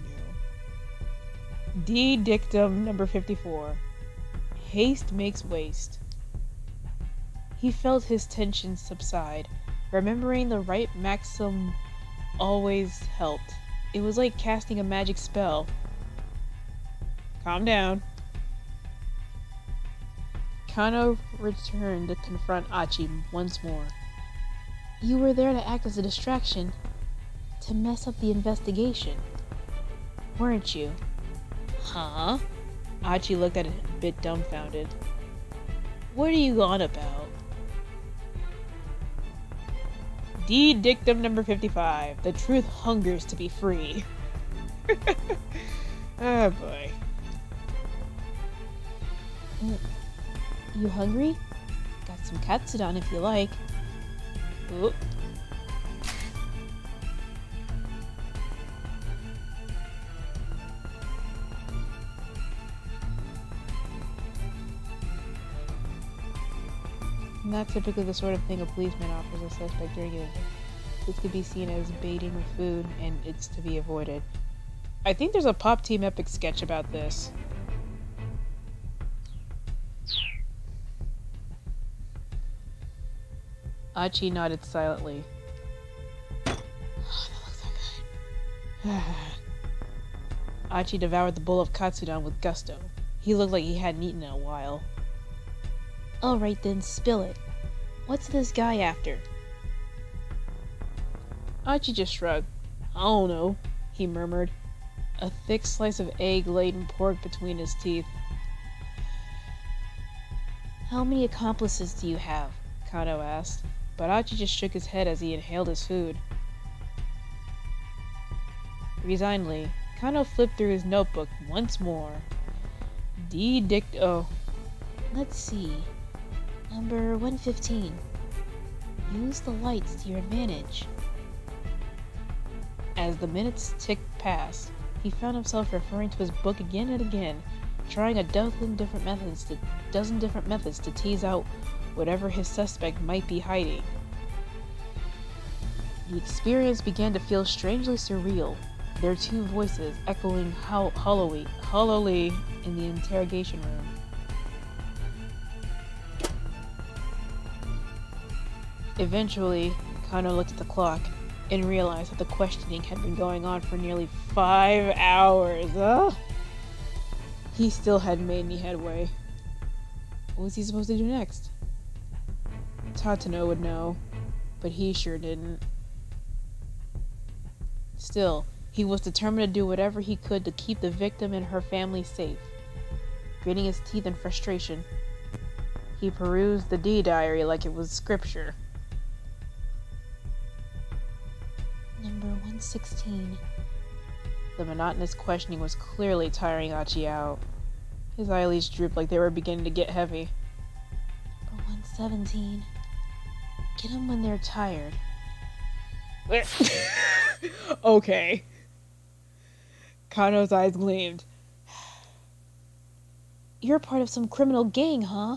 D dictum number 54. Haste makes waste. He felt his tension subside. Remembering the right maxim always helped. It was like casting a magic spell. Calm down. Kano returned to confront Achi once more. You were there to act as a distraction, to mess up the investigation, weren't you? Huh? Achi looked at it a bit dumbfounded. What are you on about? D dictum number 55. The truth hungers to be free. Oh boy. You hungry? Got some katsudon if you like. Oop. not typically the sort of thing a policeman offers a suspect during it. This could be seen as baiting with food, and it's to be avoided. I think there's a Pop Team Epic sketch about this. Achi nodded silently. Oh, that looks so good. Achi devoured the bowl of katsudon with gusto. He looked like he hadn't eaten in a while. Alright then, spill it. What's this guy after? Achi just shrugged. I don't know, he murmured, a thick slice of egg-laden pork between his teeth. How many accomplices do you have? Kano asked, but Achi just shook his head as he inhaled his food. Resignedly, Kano flipped through his notebook once more. Oh. Let's see. Number 115. Use the lights to your advantage. As the minutes ticked past, he found himself referring to his book again and again, trying a dozen different methods to tease out whatever his suspect might be hiding. The experience began to feel strangely surreal, their two voices echoing hollowly in the interrogation room. Eventually, Kano looked at the clock and realized that the questioning had been going on for nearly 5 hours. He still hadn't made any headway. What was he supposed to do next? Tatano would know, but he sure didn't. Still, he was determined to do whatever he could to keep the victim and her family safe. Gritting his teeth in frustration, he perused the D-diary like it was scripture. Number 116. The monotonous questioning was clearly tiring Achi out. His eyelids drooped like they were beginning to get heavy. Number 117. Get them when they're tired. Okay. Kano's eyes gleamed. You're part of some criminal gang, huh?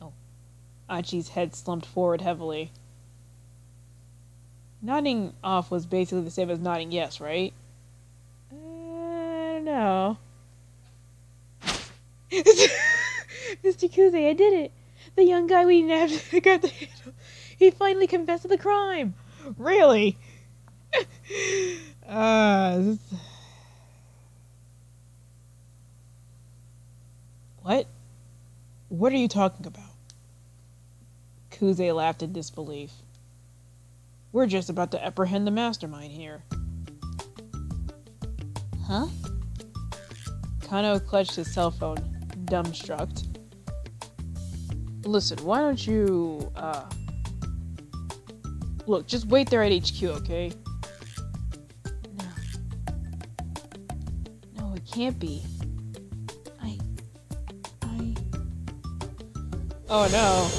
Oh. Achi's head slumped forward heavily. Nodding off was basically the same as nodding yes, right? I don't know. Mr. Kuze, I did it! The young guy we nabbed got the handle. He finally confessed to the crime! Really? What? What are you talking about? Kuze laughed in disbelief. We're just about to apprehend the mastermind here. Huh? Kano clutched his cell phone, dumbstruck. Listen, why don't you, look, just wait there at HQ, okay? No, it can't be. Oh no.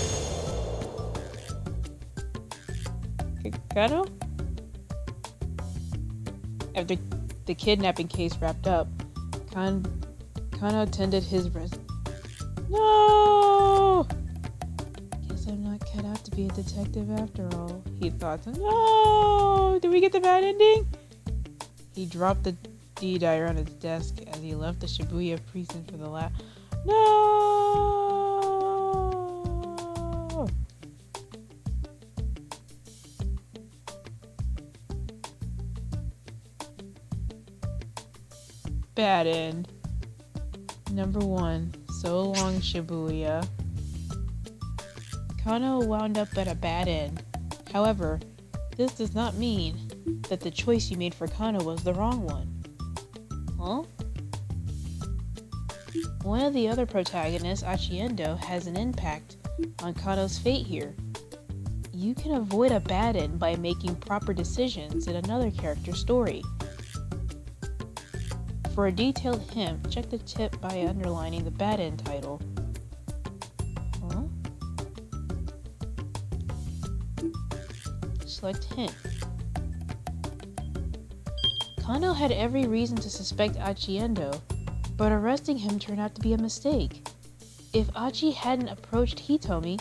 Kano? After the kidnapping case wrapped up, Kano attended his No! Guess I'm not cut out to be a detective after all, he thought. No! Did we get the bad ending? He dropped the D-diary on his desk as he left the Shibuya precinct for the last. No! Bad end. Number 1. So long, Shibuya. Kano wound up at a bad end. However, this does not mean that the choice you made for Kano was the wrong one. Huh? One of the other protagonists, Achiendo, has an impact on Kano's fate here. You can avoid a bad end by making proper decisions in another character's story. For a detailed hint, check the tip by underlining the bad end title. Huh? Select hint. Kano had every reason to suspect Achiendo, but arresting him turned out to be a mistake. If Achi hadn't approached Hitomi,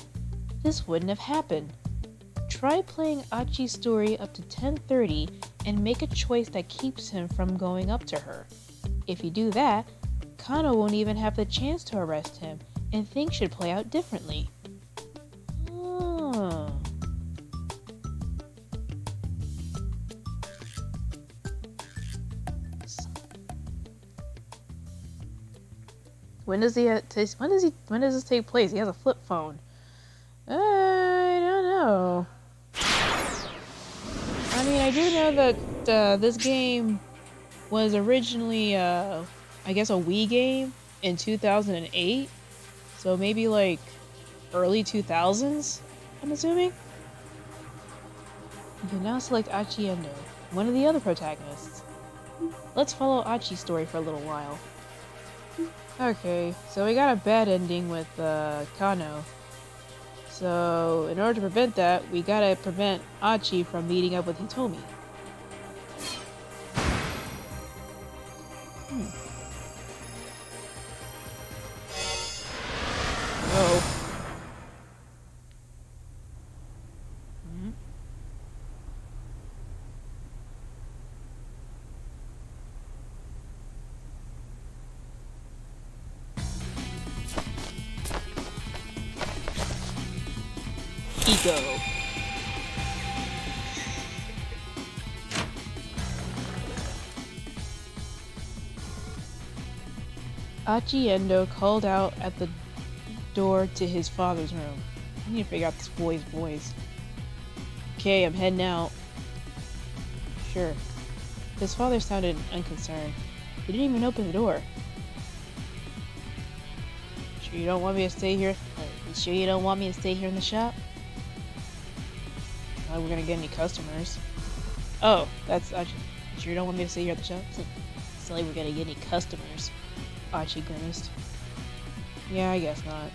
this wouldn't have happened. Try playing Achi's story up to 10:30 and make a choice that keeps him from going up to her. If you do that, Kano won't even have the chance to arrest him, and things should play out differently. Oh. When does this take place? He has a flip phone. I don't know. I mean, I do know that this game was originally, I guess, a Wii game in 2008. So maybe like early 2000s, I'm assuming. You can now select Achi Endo, one of the other protagonists. Let's follow Achi's story for a little while. Okay, so we got a bad ending with Kano. So, in order to prevent that, we gotta prevent Achi from meeting up with Hitomi. Oh. Ego. Achi Endo called out at the door to his father's room. I need to figure out this boy's voice. Okay, I'm heading out. Sure. His father sounded unconcerned. He didn't even open the door. Sure you don't want me to stay here? You sure you don't want me to stay here in the shop? Not like we're gonna get any customers. Oh, that's Achi. You sure you don't want me to stay here at the shop? It's not like we're gonna get any customers. Achi grimaced. Yeah, I guess not.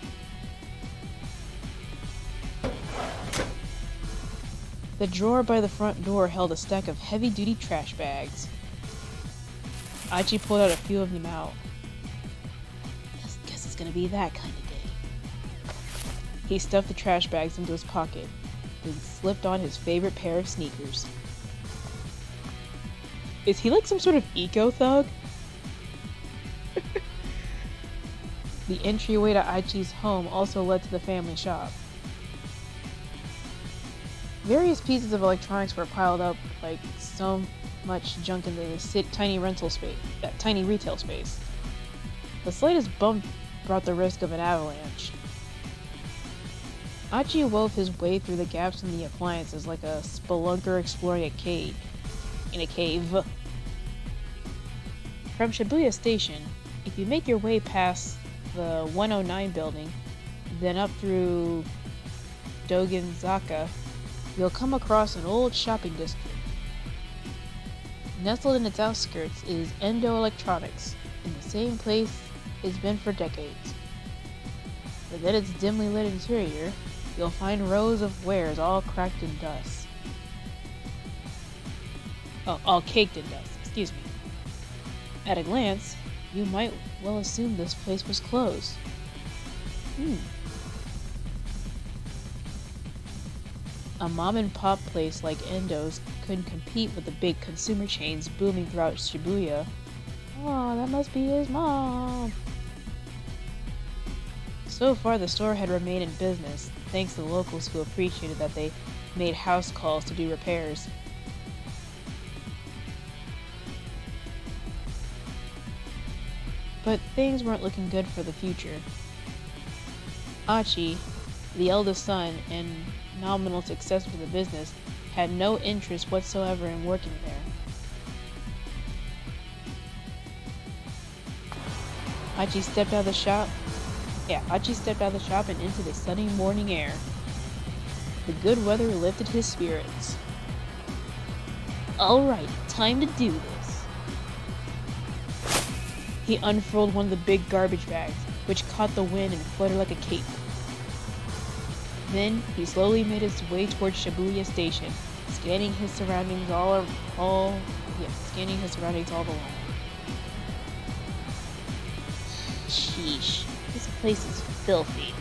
The drawer by the front door held a stack of heavy-duty trash bags. Achi pulled out a few of them out. Guess it's gonna be that kind of day. He stuffed the trash bags into his pocket, then slipped on his favorite pair of sneakers. Is he like some sort of eco-thug? The entryway to Aichi's home also led to the family shop. Various pieces of electronics were piled up like so much junk in the tiny retail space. The slightest bump brought the risk of an avalanche. Achi wove his way through the gaps in the appliances like a spelunker exploring a cave. In a cave. From Shibuya Station, if you make your way past the 109 building, then up through Dogenzaka, you'll come across an old shopping district. Nestled in its outskirts is Endo Electronics, in the same place it's been for decades. Within its dimly lit interior, you'll find rows of wares all cracked in dust. Oh, all caked in dust, excuse me. At a glance, you might well assume this place was closed. A mom-and-pop place like Endo's couldn't compete with the big consumer chains booming throughout Shibuya. Oh, that must be his mom. So far, the store had remained in business, thanks to the locals who appreciated that they made house calls to do repairs. But things weren't looking good for the future. Achi, the eldest son and nominal successor to the business, had no interest whatsoever in working there. Achi stepped out of the shop and into the sunny morning air. The good weather lifted his spirits. Alright, time to do this. He unfurled one of the big garbage bags, which caught the wind and fluttered like a cape. Then, he slowly made his way towards Shibuya Station, scanning his surroundings all the while. Sheesh. This place is filthy.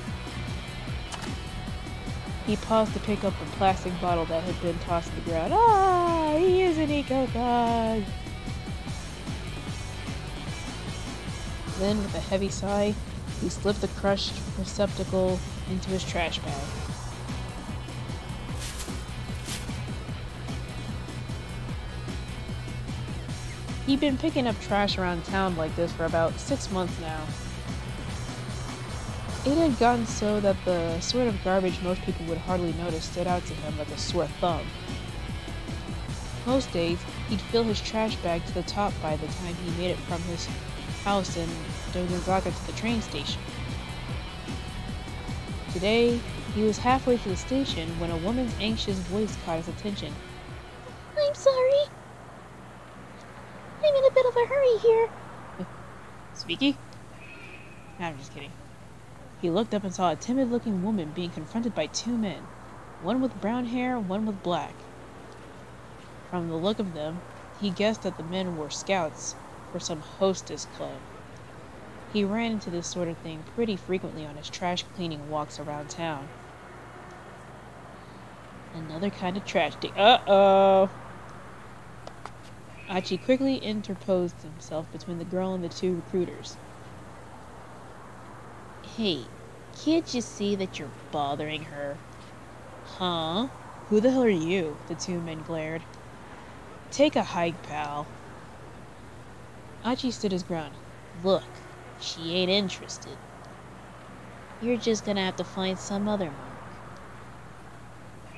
He paused to pick up a plastic bottle that had been tossed to the ground. Ah, he is an eco-thug! Then, with a heavy sigh, he slipped the crushed receptacle into his trash bag. He'd been picking up trash around town like this for about 6 months now. It had gotten so that the sort of garbage most people would hardly notice stood out to him like a sore thumb. Most days, he'd fill his trash bag to the top by the time he made it from his house in Dogenzaka to the train station. Today, he was halfway to the station when a woman's anxious voice caught his attention. I'm sorry. I'm in a bit of a hurry here. Speaky? I'm just kidding. He looked up and saw a timid-looking woman being confronted by 2 men, one with brown hair, one with black. From the look of them, he guessed that the men were scouts for some hostess club. He ran into this sort of thing pretty frequently on his trash-cleaning walks around town. Another kind of trash dig. Uh-oh! Achi quickly interposed himself between the girl and the 2 recruiters. Hey, can't you see that you're bothering her? Huh? Who the hell are you? The 2 men glared. Take a hike, pal. Achi stood his ground. Look, she ain't interested. You're just gonna have to find some other mark.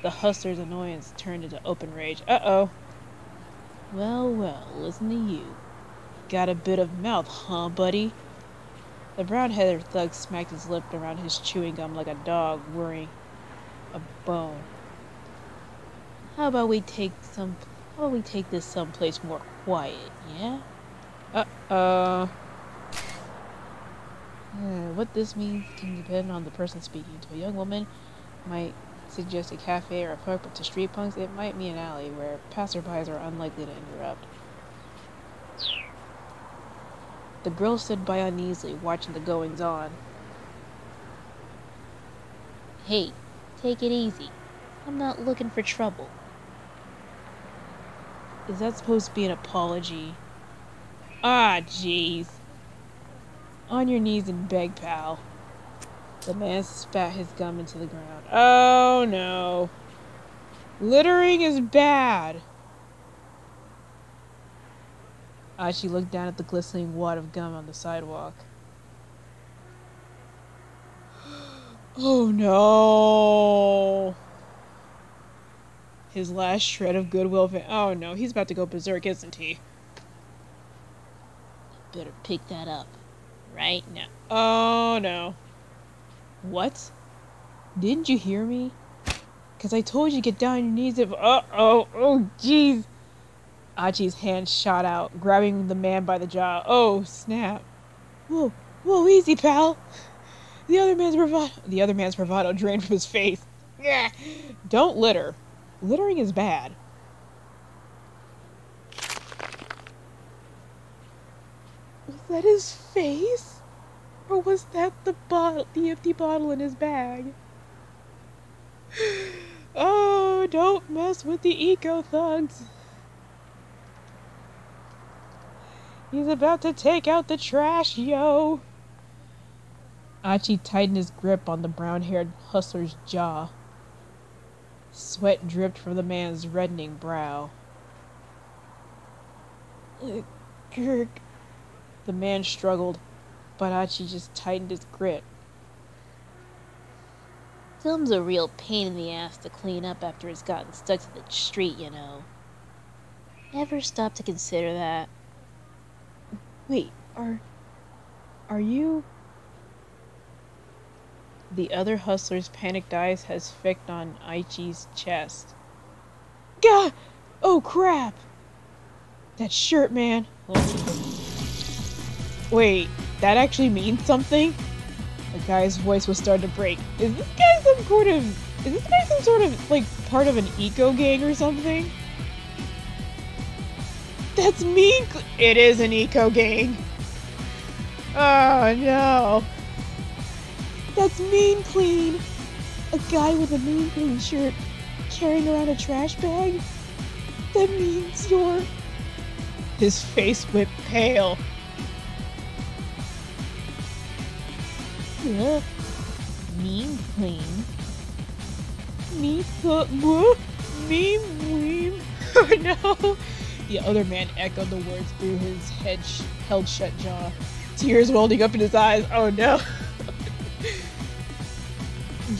The hustler's annoyance turned into open rage. Uh-oh. Well, well, listen to you. Got a bit of mouth, huh, buddy? The brown-headed thug smacked his lip around his chewing gum like a dog worrying a bone. How about we take this someplace more quiet, yeah? What this means can depend on the person speaking. To a young woman, might suggest a cafe or a park, but to street punks, it might mean an alley where passerbys are unlikely to interrupt. The girl stood by uneasily, watching the goings-on. Hey, take it easy. I'm not looking for trouble. Is that supposed to be an apology? Ah, jeez. On your knees and beg, pal. The man spat his gum into the ground. Oh, no. Littering is bad. Achi looked down at the glistening wad of gum on the sidewalk. Oh, no. His last shred of goodwill. Oh, no. He's about to go berserk, isn't he? Better pick that up right now. Oh, no. What? Didn't you hear me? Because I told you to get down on your knees if... Uh-oh. Oh, jeez. Achi's hand shot out, grabbing the man by the jaw. Oh, snap. Whoa. Whoa, easy, pal. The other man's bravado drained from his face. Yeah. Don't litter. Littering is bad. Was that his face? Or was that the empty bottle in his bag? Oh, don't mess with the eco-thugs. He's about to take out the trash, yo. Achi tightened his grip on the brown-haired hustler's jaw. Sweat dripped from the man's reddening brow. Kirk. The man struggled, but Achi just tightened his grip. Gum's a real pain in the ass to clean up after it's gotten stuck to the street, you know. Ever stop to consider that? Wait, are you... The other hustler's panicked eyes has fixed on Aichi's chest. Gah! Oh, crap! That shirt, man. Wait, that actually means something? The guy's voice was starting to break. Is this guy some sort of, like, part of an eco gang or something? That's mean. It is an eco gang. Oh, no. That's Mean Clean! A guy with a Mean Clean shirt carrying around a trash bag? That means you're... His face went pale. Mean Clean? Mean Oh no! The other man echoed the words through his held shut jaw. Tears welling up in his eyes. Oh no!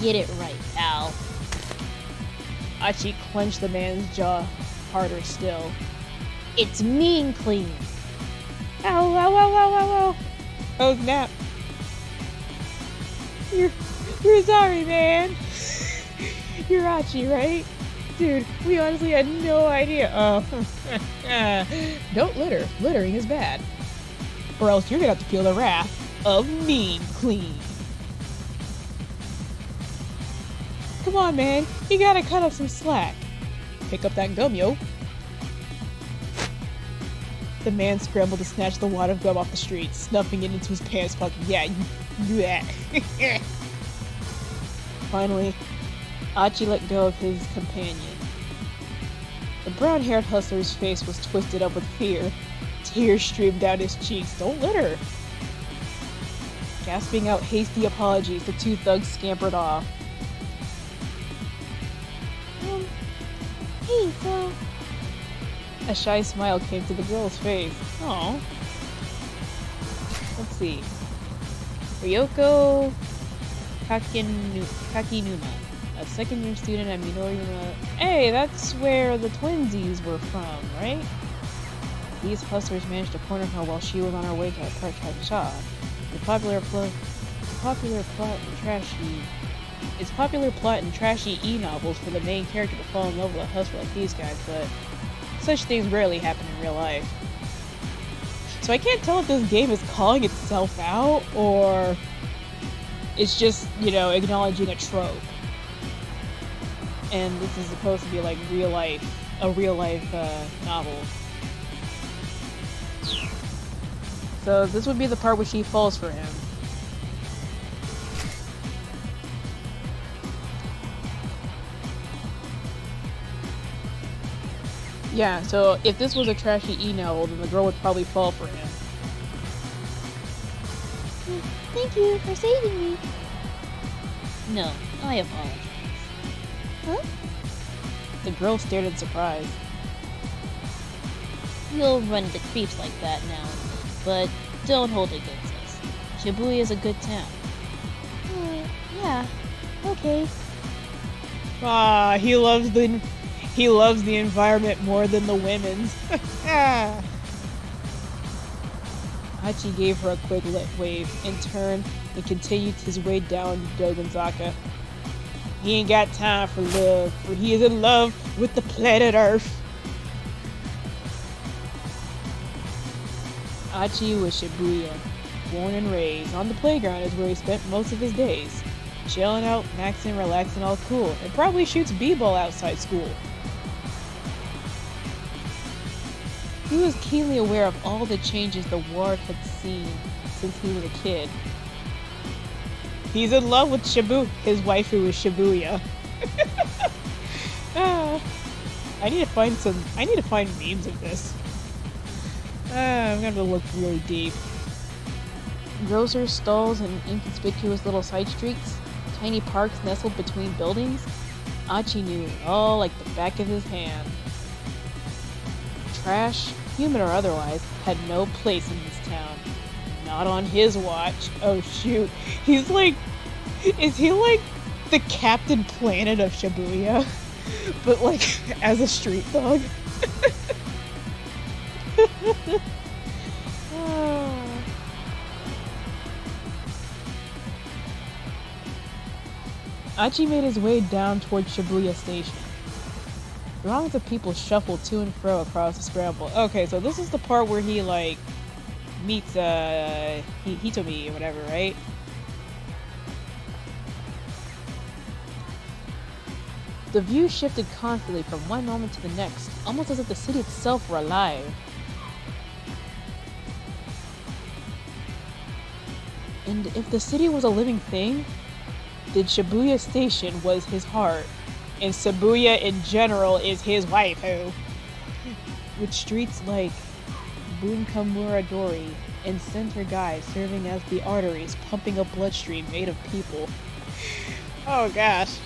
Get it right, pal. Achi clenched the man's jaw harder still. It's Mean Clean! Ow, ow, ow, ow, ow, ow! Oh snap! You're sorry, man! You're Achi, right? Dude, we honestly had no idea. Oh. Don't litter. Littering is bad. Or else you're gonna have to feel the wrath of Mean Clean. Come on, man. You gotta cut up some slack. Pick up that gum, yo. The man scrambled to snatch the wad of gum off the street, snuffing it into his pants pocket. Yeah, you do that. Finally, Achi let go of his companion. The brown-haired hustler's face was twisted up with fear. Tears streamed down his cheeks. Don't litter! Gasping out hasty apologies, the two thugs scampered off. Hey, so... A shy smile came to the girl's face. Aw. Let's see. Ryoko Kakinuma, a second-year student at Minorima. Hey, that's where the twinsies were from, right? These hustlers managed to corner her while she was on her way to a part-time job. It's popular plot in trashy e-novels for the main character to fall in love with a hustler like these guys, but such things rarely happen in real life. So I can't tell if this game is calling itself out, or it's just, you know, acknowledging a trope. And this is supposed to be like a real life novel. So this would be the part where she falls for him. Yeah, so if this was a trashy e-novel, then the girl would probably fall for him. Thank you for saving me. No, I apologize. Huh? The girl stared in surprise. You'll run into creeps like that now and then, but don't hold it against us. Shibuya is a good town. Yeah, okay. Ah, he loves the environment more than the women's. Hachi gave her a quick lip wave and turned and continued his way down Dogonzaka. He ain't got time for love, for he is in love with the planet Earth. Hachi was Shibuya. Born and raised, on the playground is where he spent most of his days. Chilling out, maxing, relaxing, all cool, and probably shoots b-ball outside school. He was keenly aware of all the changes the ward had seen since he was a kid. He's in love with his waifu is Shibuya. I need to find memes of this. I'm gonna look really deep. Grocers, stalls, and inconspicuous little side streets, tiny parks nestled between buildings. Achi knew it all like the back of his hand. Trash, human or otherwise, had no place in this town. Not on his watch. Oh shoot. Is he like the Captain Planet of Shibuya? But like, as a street dog? Achi made his way down towards Shibuya Station. Throngs of people shuffled to and fro across the scramble. Okay, so this is the part where he, like, meets, Hitomi or whatever, right? The view shifted constantly from one moment to the next, almost as if the city itself were alive. And if the city was a living thing, that Shibuya Station was his heart, and Shibuya in general is his waifu. With streets like Bunkamuradori and Center Guy serving as the arteries pumping a bloodstream made of people. Oh gosh.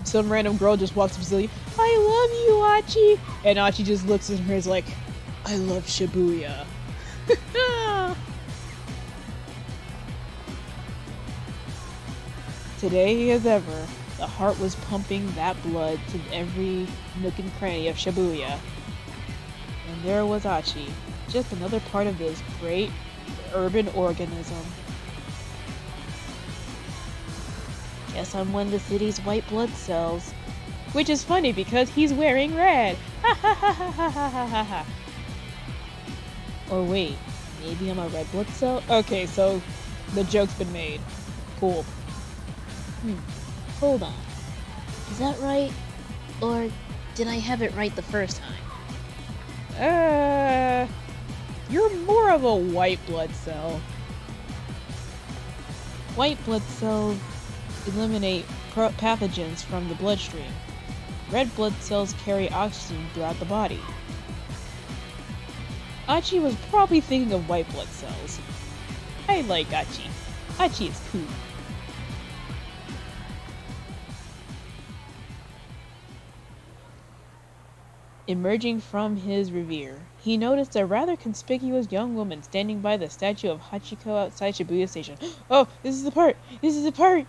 Some random girl just walks up to Celia, I love you, Achi! And Achi just looks at her and is like, I love Shibuya. Today as ever, the heart was pumping that blood to every nook and cranny of Shibuya. And there was Achi, just another part of this great urban organism. Guess I'm one of the city's white blood cells. Which is funny because he's wearing red! Ha ha ha ha ha ha ha ha. Or wait, maybe I'm a red blood cell? Okay, so the joke's been made. Cool. Hold on. Is that right? Or did I have it right the first time? You're more of a white blood cell. White blood cells eliminate pathogens from the bloodstream. Red blood cells carry oxygen throughout the body. Achi was probably thinking of white blood cells. I like Achi. Achi is cool. Emerging from his reverie, he noticed a rather conspicuous young woman standing by the statue of Hachiko outside Shibuya Station. Oh, this is the part! This is the part!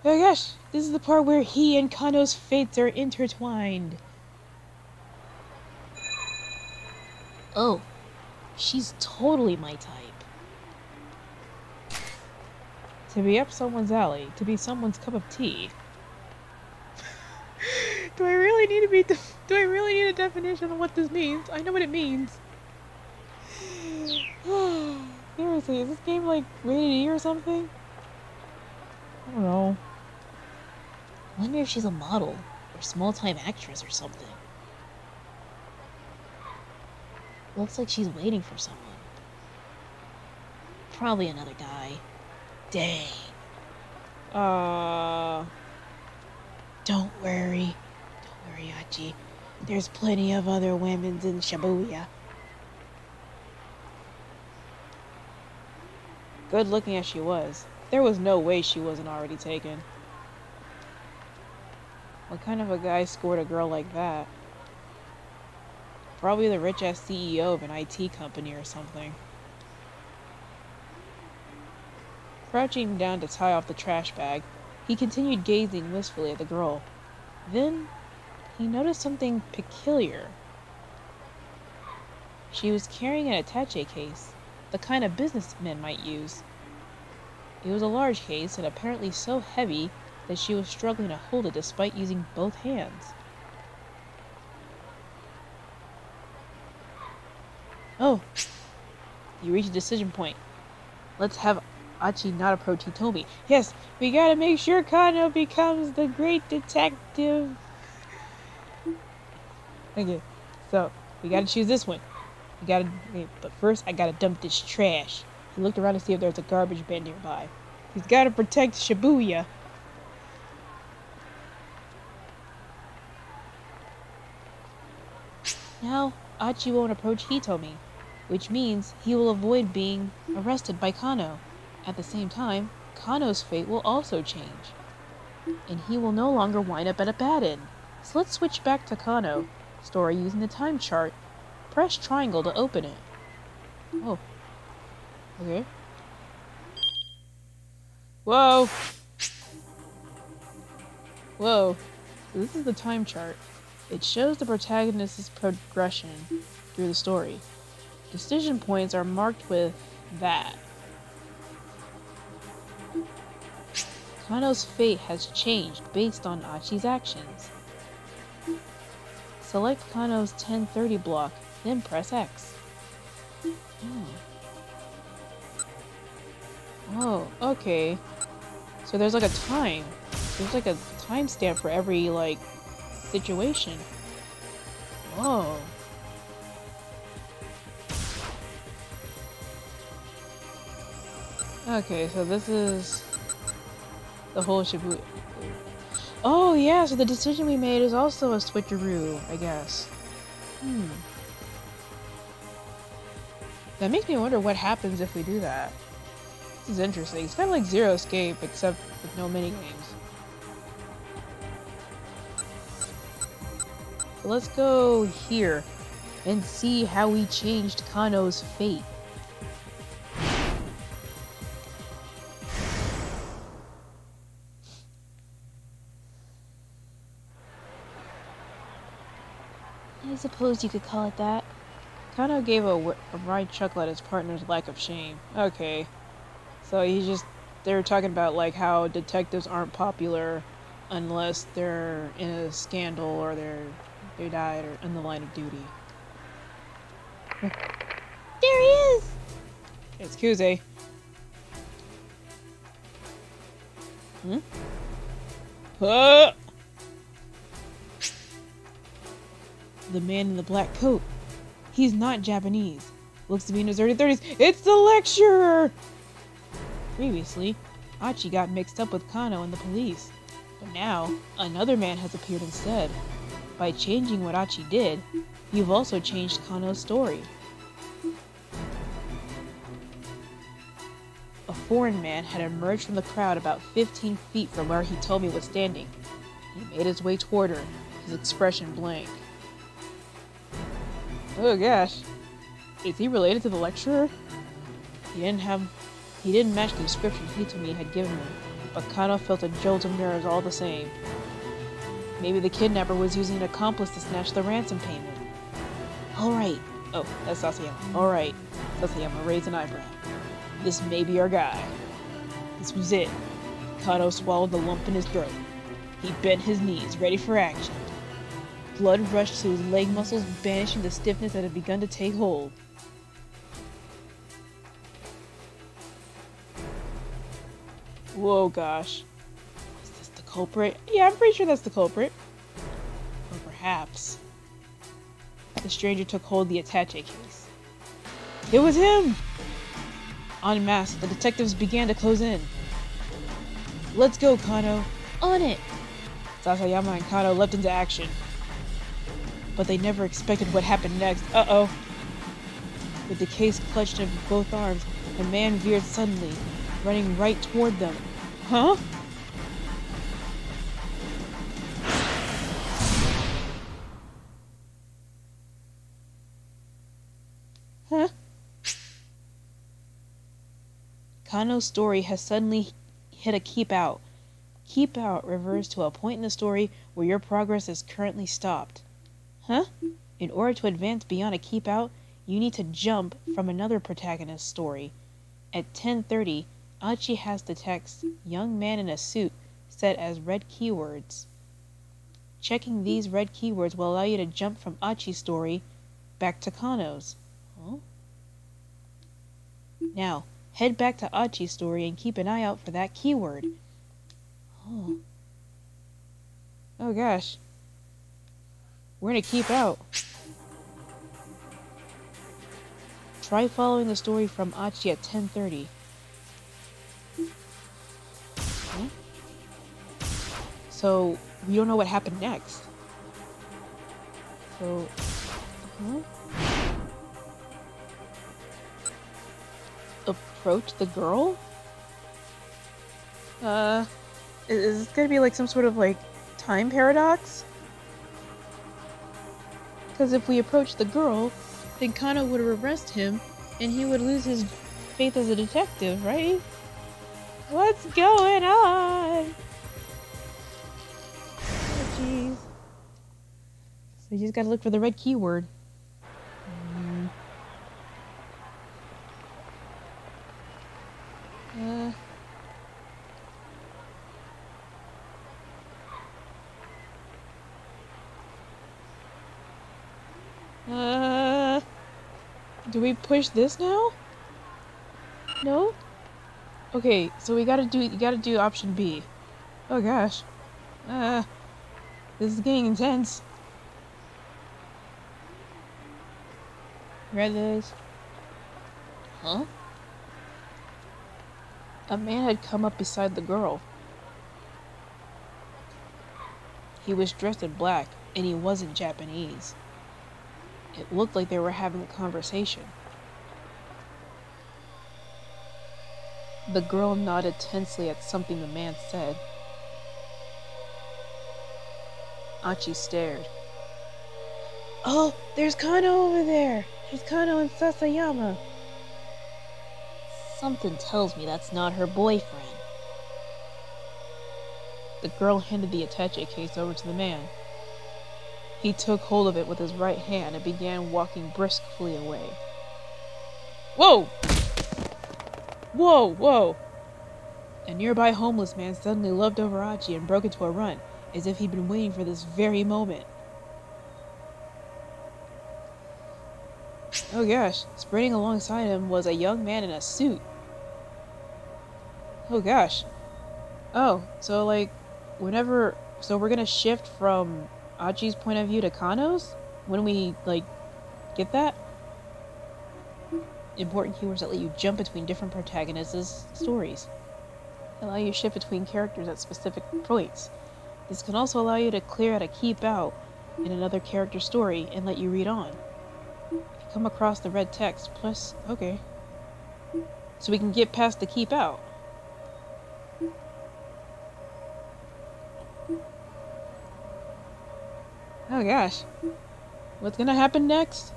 Oh my gosh! This is the part where he and Kano's fates are intertwined. Oh, she's totally my type. To be up someone's alley, to be someone's cup of tea. Do I really need a definition of what this means? I know what it means. Seriously, is this game like rated E or something? I don't know. I wonder if she's a model, or small-time actress or something. Looks like she's waiting for someone. Probably another guy. Dang. Don't worry, Achi. There's plenty of other women in Shibuya. Good looking as she was, there was no way she wasn't already taken. What kind of a guy scored a girl like that? Probably the rich-ass CEO of an IT company or something. Crouching down to tie off the trash bag, he continued gazing wistfully at the girl. Then, he noticed something peculiar. She was carrying an attaché case, the kind a businessman might use. It was a large case and apparently so heavy that she was struggling to hold it despite using both hands. Oh, you reached a decision point. Let's have Achi not approach Hitomi. Yes, we gotta make sure Kano becomes the great detective. Okay, so we gotta choose this one. But first I gotta dump this trash. He looked around to see if there was a garbage bin nearby. He's gotta protect Shibuya. Now, Achi won't approach Hitomi, which means he will avoid being arrested by Kano. At the same time, Kano's fate will also change, and he will no longer wind up at a bad end. So let's switch back to Kano. Story using the time chart. Press triangle to open it. Oh. Okay. Whoa! Whoa. So this is the time chart. It shows the protagonist's progression through the story. Decision points are marked with that. Kano's fate has changed based on Achi's actions. Select Kano's 1030 block, then press X. Oh, okay. So there's like a time. There's like a timestamp for every, like, situation. Whoa. Okay, so this is the whole Shibuya. Oh yeah, so the decision we made is also a switcheroo, I guess. That makes me wonder what happens if we do that. This is interesting. It's kind of like Zero Escape, except with no minigames. So let's go here and see how we changed Kano's fate. I suppose you could call it that. Kano gave a wide chuckle at his partner's lack of shame. Okay. So they were talking about like how detectives aren't popular unless they're in a scandal or they died or in the line of duty. There he is! It's Kuze. Ah! The man in the black coat. He's not Japanese. Looks to be in his early 30s. It's the lecturer! Previously, Achi got mixed up with Kano and the police. But now, another man has appeared instead. By changing what Achi did, you've also changed Kano's story. A foreign man had emerged from the crowd about 15 feet from where he told me was standing. He made his way toward her, his expression blank. Oh gosh. Is he related to the lecturer? He didn't match the description Hitomi had given him, but Kano felt a jolt of nerves all the same. Maybe the kidnapper was using an accomplice to snatch the ransom payment. Alright. Oh, that's Sasayama. Alright. Sasayama raised an eyebrow. This may be our guy. This was it. Kano swallowed the lump in his throat. He bent his knees, ready for action. Blood rushed to his leg muscles, banishing the stiffness that had begun to take hold. Whoa, gosh. Is this the culprit? Yeah, I'm pretty sure that's the culprit. Or perhaps... The stranger took hold of the attaché case. It was him! En masse, the detectives began to close in. Let's go, Kano. On it! Sasayama and Kano leapt into action. But they never expected what happened next. Uh-oh. With the case clutched in both arms, the man veered suddenly, running right toward them. Huh? Huh? Kano's story has suddenly hit a keep out. Keep out refers to a point in the story where your progress is currently stopped. Huh? In order to advance beyond a keep out, you need to jump from another protagonist's story. At 10:30, Achi has the text, young man in a suit, set as red keywords. Checking these red keywords will allow you to jump from Achi's story back to Kano's. Huh? Now, head back to Achi's story and keep an eye out for that keyword. Oh. Oh gosh. We're gonna keep out. Try following the story from Achi at 10:30. Huh? So, we don't know what happened next. So, huh? Approach the girl? Is this gonna be like some sort of like time paradox? Because if we approach the girl, then Kano would arrest him, and he would lose his faith as a detective, right? What's going on? Oh, jeez. So you just gotta look for the red keyword. Do we push this now? No? Okay, so you gotta do option B. Oh gosh. This is getting intense. Read this. Huh? A man had come up beside the girl. He was dressed in black, and he wasn't Japanese. It looked like they were having a conversation. The girl nodded tensely at something the man said. Achi stared. Oh, there's Kano over there! There's Kano and Sasayama! Something tells me that's not her boyfriend. The girl handed the attaché case over to the man. He took hold of it with his right hand and began walking briskly away. Whoa! Whoa, whoa! A nearby homeless man suddenly loved over Achi and broke into a run, as if he'd been waiting for this very moment. Oh gosh, sprinting alongside him was a young man in a suit. Oh gosh. Oh, so like, so we're gonna shift from Achi's point of view to Kano's? When we, like, get that? Important keywords that let you jump between different protagonists' stories. Allow you to shift between characters at specific points. This can also allow you to clear out a keep out in another character's story and let you read on. If you come across the red text, plus, okay. So we can get past the keep out. Oh gosh. What's gonna happen next?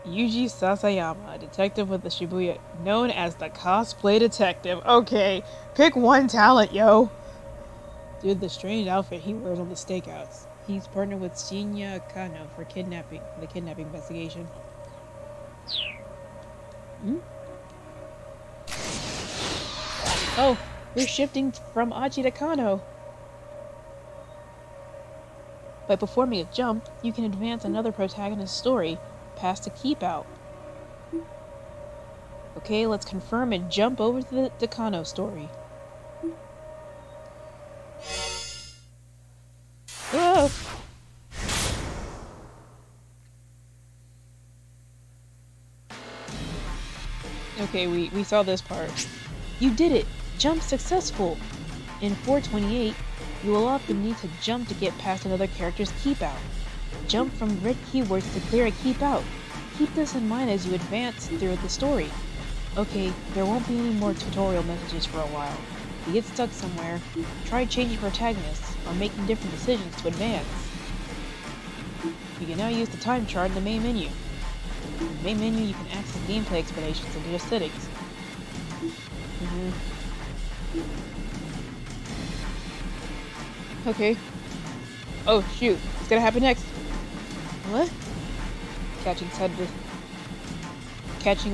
Yuji Sasayama, a detective with the Shibuya, known as the cosplay detective. Okay, pick one talent, yo! Due to the strange outfit he wears on the stakeouts, he's partnered with Shinya Kano for the kidnapping investigation. Oh, we're shifting from Achi to Kano. By performing a jump, you can advance another protagonist's story past a keep out. Okay, let's confirm and jump over to the Kano story. Whoa! Okay, we saw this part. You did it! Jump successful! In 428, you will often need to jump to get past another character's keep out. Jump from red keywords to clear a keep out. Keep this in mind as you advance through the story. Okay, there won't be any more tutorial messages for a while. If you get stuck somewhere, try changing protagonists or making different decisions to advance. You can now use the time chart in the main menu. In the main menu, you can access gameplay explanations and data settings. Okay. Oh shoot, what's gonna happen next? What? Catching a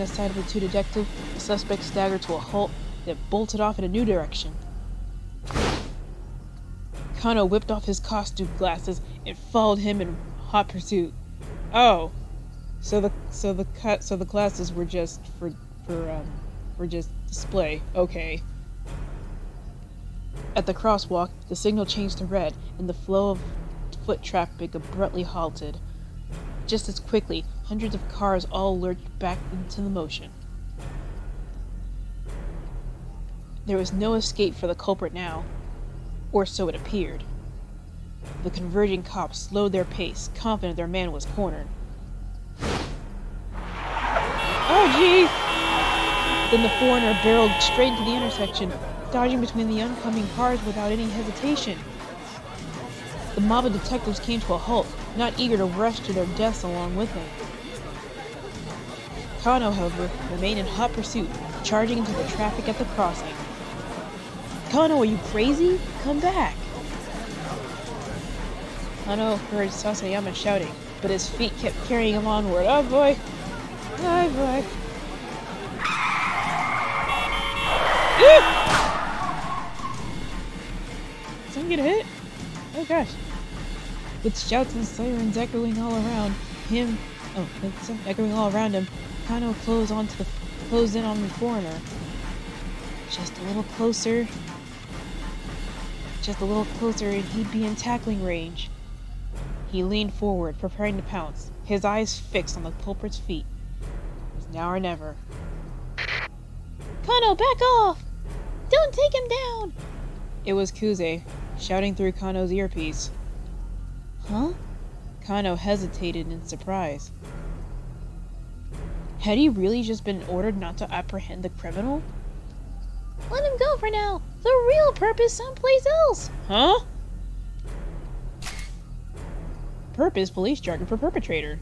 sight of the two detectives, the suspect staggered to a halt, then bolted off in a new direction. Kano whipped off his costume glasses and followed him in hot pursuit. Oh, so the glasses were just for just display. Okay. At the crosswalk, the signal changed to red, and the flow of foot traffic abruptly halted. Just as quickly, hundreds of cars all lurched back into the motion. There was no escape for the culprit now, or so it appeared. The converging cops slowed their pace, confident their man was cornered. Oh jeez! Then the foreigner barreled straight into the intersection, dodging between the oncoming cars without any hesitation. The mob of detectives came to a halt, not eager to rush to their deaths along with him. Kano, however, remained in hot pursuit, charging into the traffic at the crossing. Kano, are you crazy? Come back! Kano heard Sasayama shouting, but his feet kept carrying him onward. Oh boy! Oh boy! Someone get hit? Oh gosh. With shouts and sirens echoing all around him, Kano closed in on the foreigner. Just a little closer, and he'd be in tackling range. He leaned forward, preparing to pounce, his eyes fixed on the culprit's feet. Now or never. Kano, back off! Don't take him down! It was Kuze, shouting through Kano's earpiece. Huh? Kano hesitated in surprise. Had he really just been ordered not to apprehend the criminal? Let him go for now. The real purpose someplace else. Huh? Purpose, police jargon for perpetrator.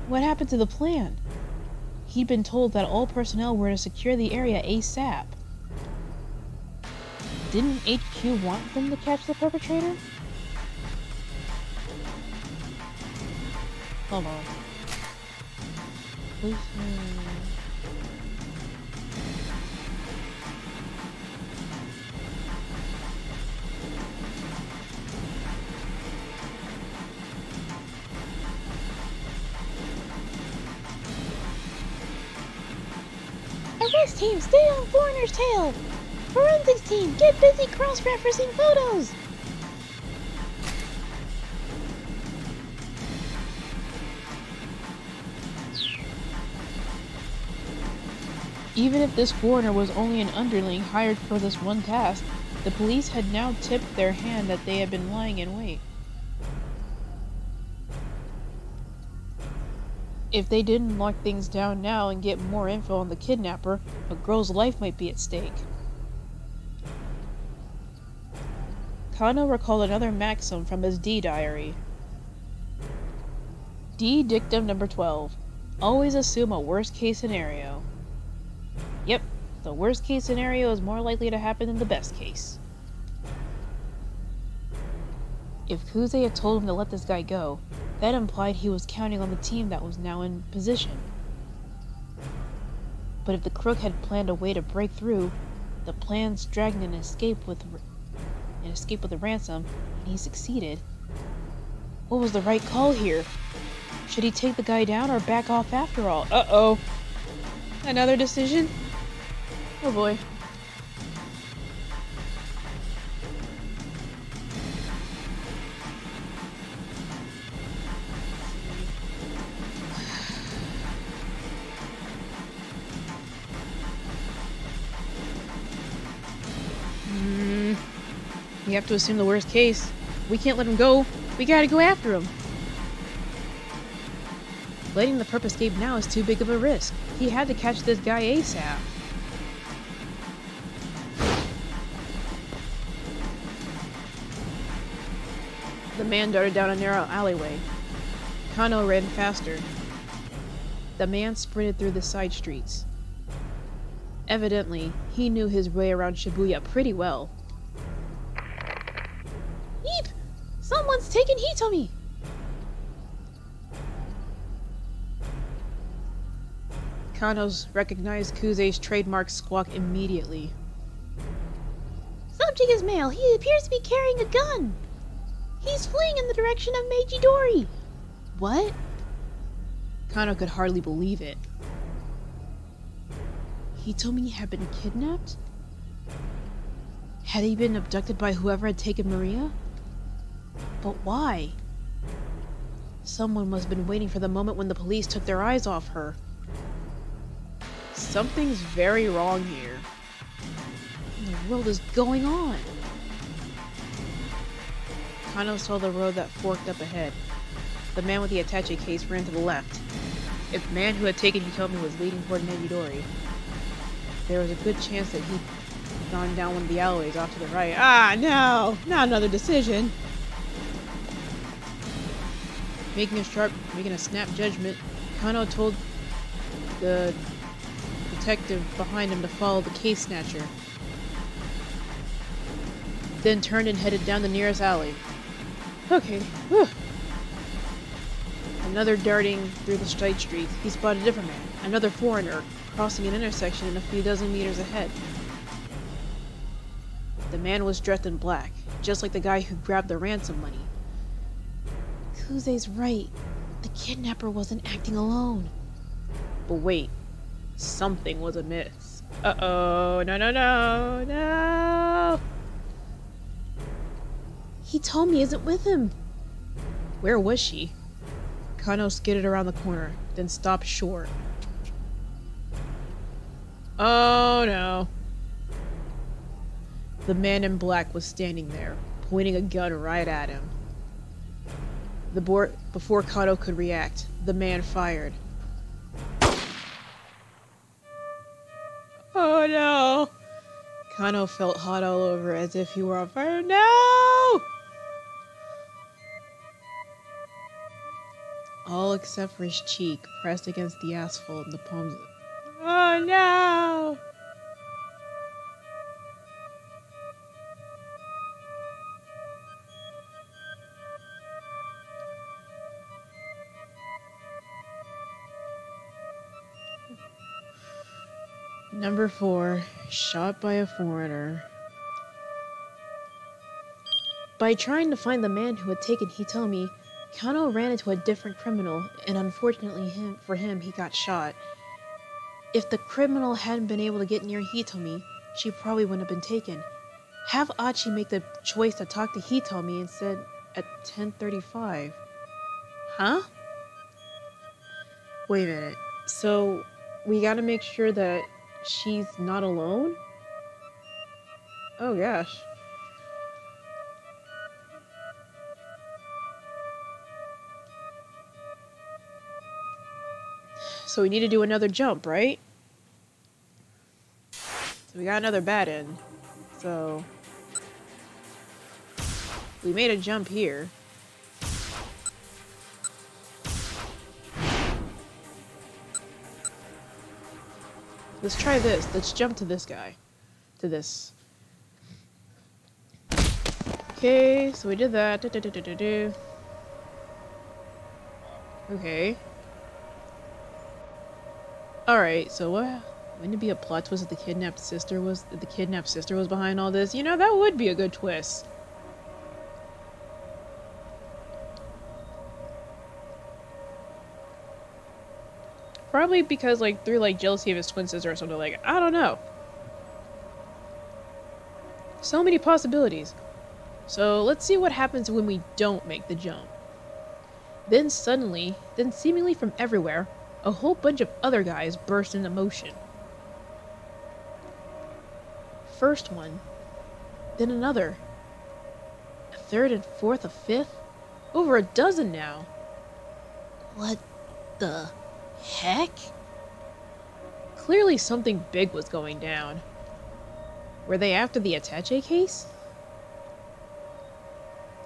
What happened to the plan? He'd been told that all personnel were to secure the area ASAP. Didn't HQ want them to catch the perpetrator? Hold on. Arrest team, stay on Foreigner's tail. Forensics team, get busy cross-referencing photos. Even if this foreigner was only an underling hired for this one task, the police had now tipped their hand that they had been lying in wait. If they didn't lock things down now and get more info on the kidnapper, a girl's life might be at stake. Kano recalled another maxim from his D diary. D dictum number 12. Always assume a worst-case scenario. Yep, the worst-case scenario is more likely to happen than the best case. If Kuze had told him to let this guy go, that implied he was counting on the team that was now in position. But if the crook had planned a way to break through, the plans dragged an escape with a ransom, and he succeeded. What was the right call here? Should he take the guy down or back off after all? Uh-oh. Another decision? Oh boy. We have to assume the worst case. We can't let him go. We gotta go after him. Letting the perp escape now is too big of a risk. He had to catch this guy ASAP. The man darted down a narrow alleyway. Kano ran faster. The man sprinted through the side streets. Evidently, he knew his way around Shibuya pretty well. Eep! Someone's taken Hitomi! Kano's recognized Kuze's trademark squawk immediately. Subject is male. He appears to be carrying a gun. He's fleeing in the direction of Meijidori. What? Kano could hardly believe it. Hitomi had been kidnapped? Had he been abducted by whoever had taken Maria? But why? Someone must have been waiting for the moment when the police took their eyes off her. Something's very wrong here. What in the world is going on? Kano saw the road that forked up ahead. The man with the attache case ran to the left. If the man who had taken Hitomi was leading toward Meijidori, there was a good chance that he'd gone down one of the alleyways off to the right. Ah, no! Not another decision! Making a snap judgment, Kano told the detective behind him to follow the case snatcher. Then turned and headed down the nearest alley. Okay, whew. Another darting through the side streets, he spotted a different man, another foreigner, crossing an intersection a few dozen meters ahead. The man was dressed in black, just like the guy who grabbed the ransom money. Kuze's right. The kidnapper wasn't acting alone. But wait, something was amiss. Uh-oh, no! Hitomi isn't with him. Where was she? Kano skidded around the corner, then stopped short. Oh no. The man in black was standing there, pointing a gun right at him. Before Kano could react, the man fired. Oh no! Kano felt hot all over as if he were on fire. No! All except for his cheek, pressed against the asphalt in the palms. Oh no! Number 4, shot by a foreigner. By trying to find the man who had taken Hitomi, Kano ran into a different criminal, and unfortunately for him, he got shot. If the criminal hadn't been able to get near Hitomi, she probably wouldn't have been taken. Have Achi make the choice to talk to Hitomi instead at 10:35. Huh? Wait a minute. So, we gotta make sure that she's not alone? Oh gosh. So we need to do another jump, right? So we got another bad end. So we made a jump here. Let's try this. Let's jump to this guy. To this. Okay, so we did that. Okay. Alright, so what? Wouldn't it be a plot twist that the kidnapped sister was behind all this? You know, that would be a good twist. Probably because, like, through, like, jealousy of his twin sister or something, like, I don't know. So many possibilities. So, let's see what happens when we don't make the jump. Then seemingly from everywhere, a whole bunch of other guys burst into motion. First one, then another. A third and fourth, a fifth? Over a dozen now. What the heck? Clearly something big was going down. Were they after the Attache case?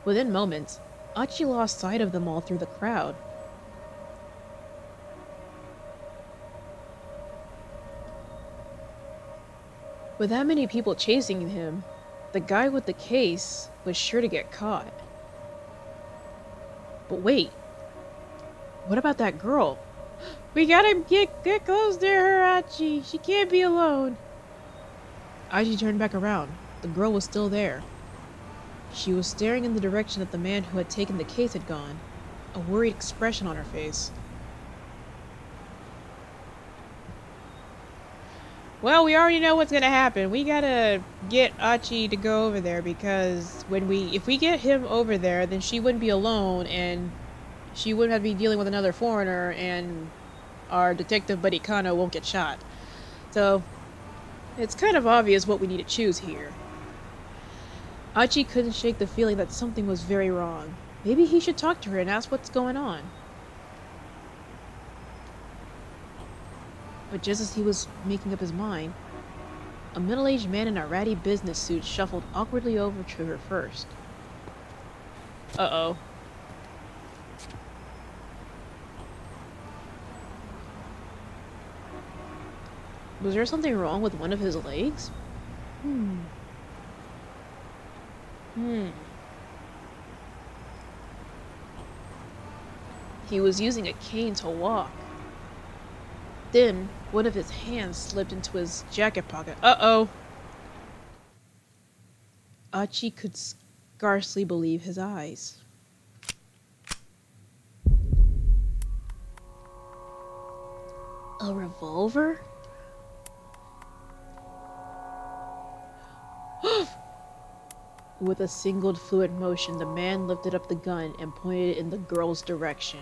Within moments, Achi lost sight of them all through the crowd. With that many people chasing him, the guy with the case was sure to get caught. But wait, what about that girl? We gotta get close to her, Achi. She can't be alone. Achi turned back around. The girl was still there. She was staring in the direction that the man who had taken the case had gone, a worried expression on her face. Well, we already know what's gonna happen. We gotta get Achi to go over there because if we get him over there, then she wouldn't be alone and she wouldn't have to be dealing with another foreigner and our detective buddy Kano won't get shot. So, it's kind of obvious what we need to choose here. Achi couldn't shake the feeling that something was very wrong. Maybe he should talk to her and ask what's going on. But just as he was making up his mind, a middle-aged man in a ratty business suit shuffled awkwardly over to her first. Uh-oh. Was there something wrong with one of his legs? He was using a cane to walk. Then, one of his hands slipped into his jacket pocket. Uh-oh! Achi could scarcely believe his eyes. A revolver? With a single fluid motion, the man lifted up the gun and pointed it in the girl's direction.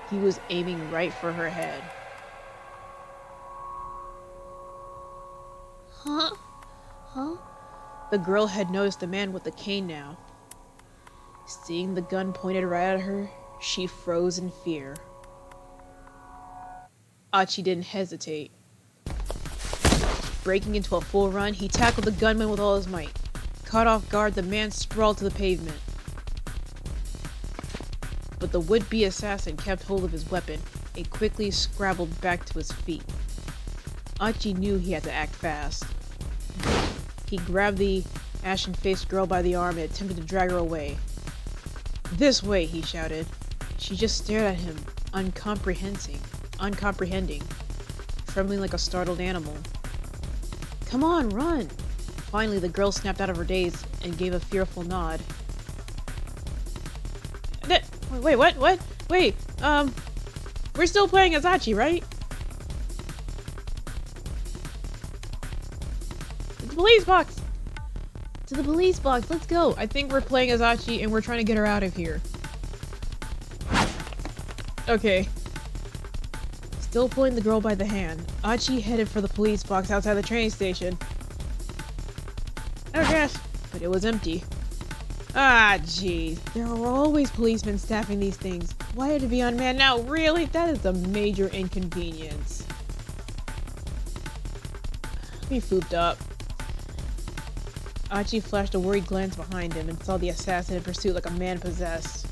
He was aiming right for her head. Huh? The girl had noticed the man with the cane now. Seeing the gun pointed right at her, she froze in fear. Achi didn't hesitate. Breaking into a full run, he tackled the gunman with all his might. Caught off guard, the man sprawled to the pavement. But the would-be assassin kept hold of his weapon and quickly scrabbled back to his feet. Achi knew he had to act fast. He grabbed the ashen-faced girl by the arm and attempted to drag her away. "This way," he shouted. She just stared at him, uncomprehending, trembling like a startled animal. "Come on, run!" Finally, the girl snapped out of her daze and gave a fearful nod. Wait, what? Wait, we're still playing as Achi, right? To the police box! To the police box, let's go! I think we're playing as Achi and we're trying to get her out of here. Okay. Still pulling the girl by the hand, Achi headed for the police box outside the train station. Oh gosh, but it was empty. Ah, jeez. There are always policemen staffing these things. Why had to be unmanned now? Really? That is a major inconvenience. He fooped up. Achi flashed a worried glance behind him and saw the assassin in pursuit like a man possessed.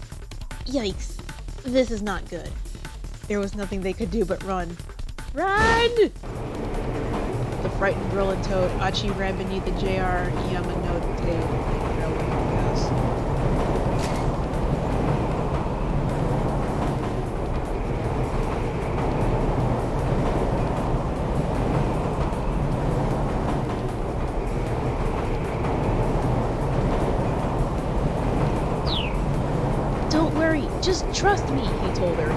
Yikes. This is not good. There was nothing they could do but run. Run! The frightened girl in tow, Achi ran beneath the JR Yamanote railway pass. Don't worry, just trust me, He told her.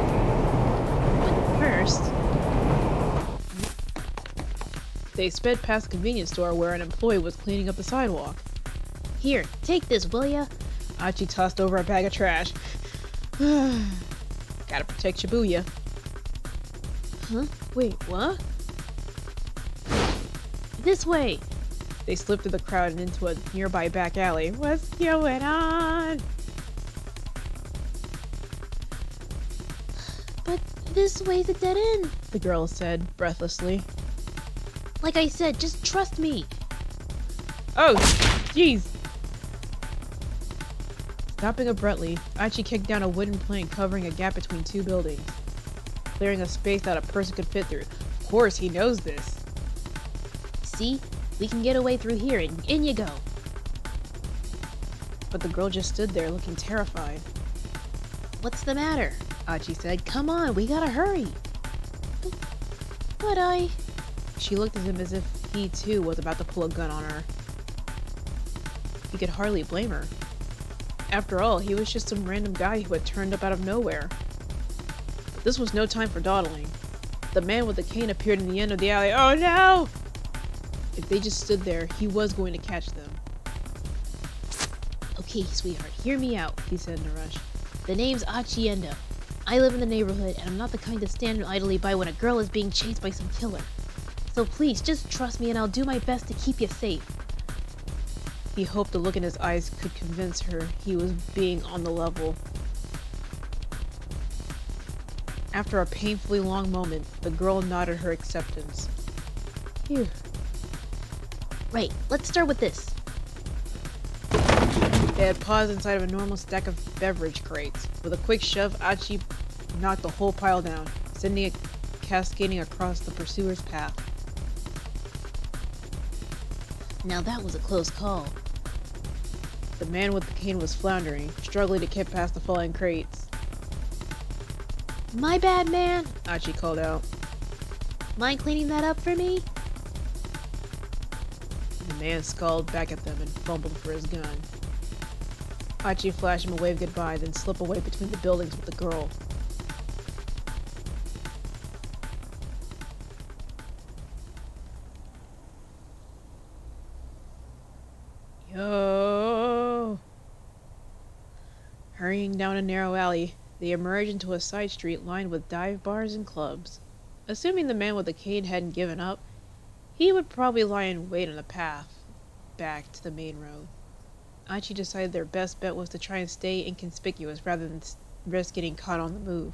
But first... They sped past a convenience store where an employee was cleaning up the sidewalk. Here, take this, will ya? Achi tossed over a bag of trash. Gotta protect Shibuya. Huh? Wait, what? This way! They slipped through the crowd and into a nearby back alley. What's going on? But this way's a dead end, The girl said, breathlessly. like I said, just trust me. Oh, jeez! Stopping abruptly, Achi kicked down a wooden plank covering a gap between two buildings, clearing a space that a person could fit through. Of course, he knows this. See? We can get away through here and in you go. But the girl just stood there looking terrified. What's the matter? Achi said. Come on, we gotta hurry. But I... She looked at him as if he too was about to pull a gun on her. He could hardly blame her. After all, he was just some random guy who had turned up out of nowhere. But this was no time for dawdling. The man with the cane appeared in the end of the alley. Oh no! If they just stood there, he was going to catch them. Okay, sweetheart, hear me out. He said in a rush. The name's Achi Endo. I live in the neighborhood, and I'm not the kind to stand idly by when a girl is being chased by some killer. So please, just trust me and I'll do my best to keep you safe. He hoped the look in his eyes could convince her he was being on the level. After a painfully long moment, the girl nodded her acceptance. Phew. Right, let's start with this. They had paused inside of a normal stack of beverage crates. With a quick shove, Achi knocked the whole pile down, sending it cascading across the pursuer's path. Now that was a close call. The man with the cane was floundering, struggling to get past the falling crates. My bad, man. Achi called out. Mind cleaning that up for me? The man scowled back at them and fumbled for his gun. Achi flashed him a wave goodbye, then slipped away between the buildings with the girl. No. Hurrying down a narrow alley, they emerged into a side street lined with dive bars and clubs. Assuming the man with the cane hadn't given up, he would probably lie in wait on the path back to the main road. Achi decided their best bet was to try and stay inconspicuous rather than risk getting caught on the move.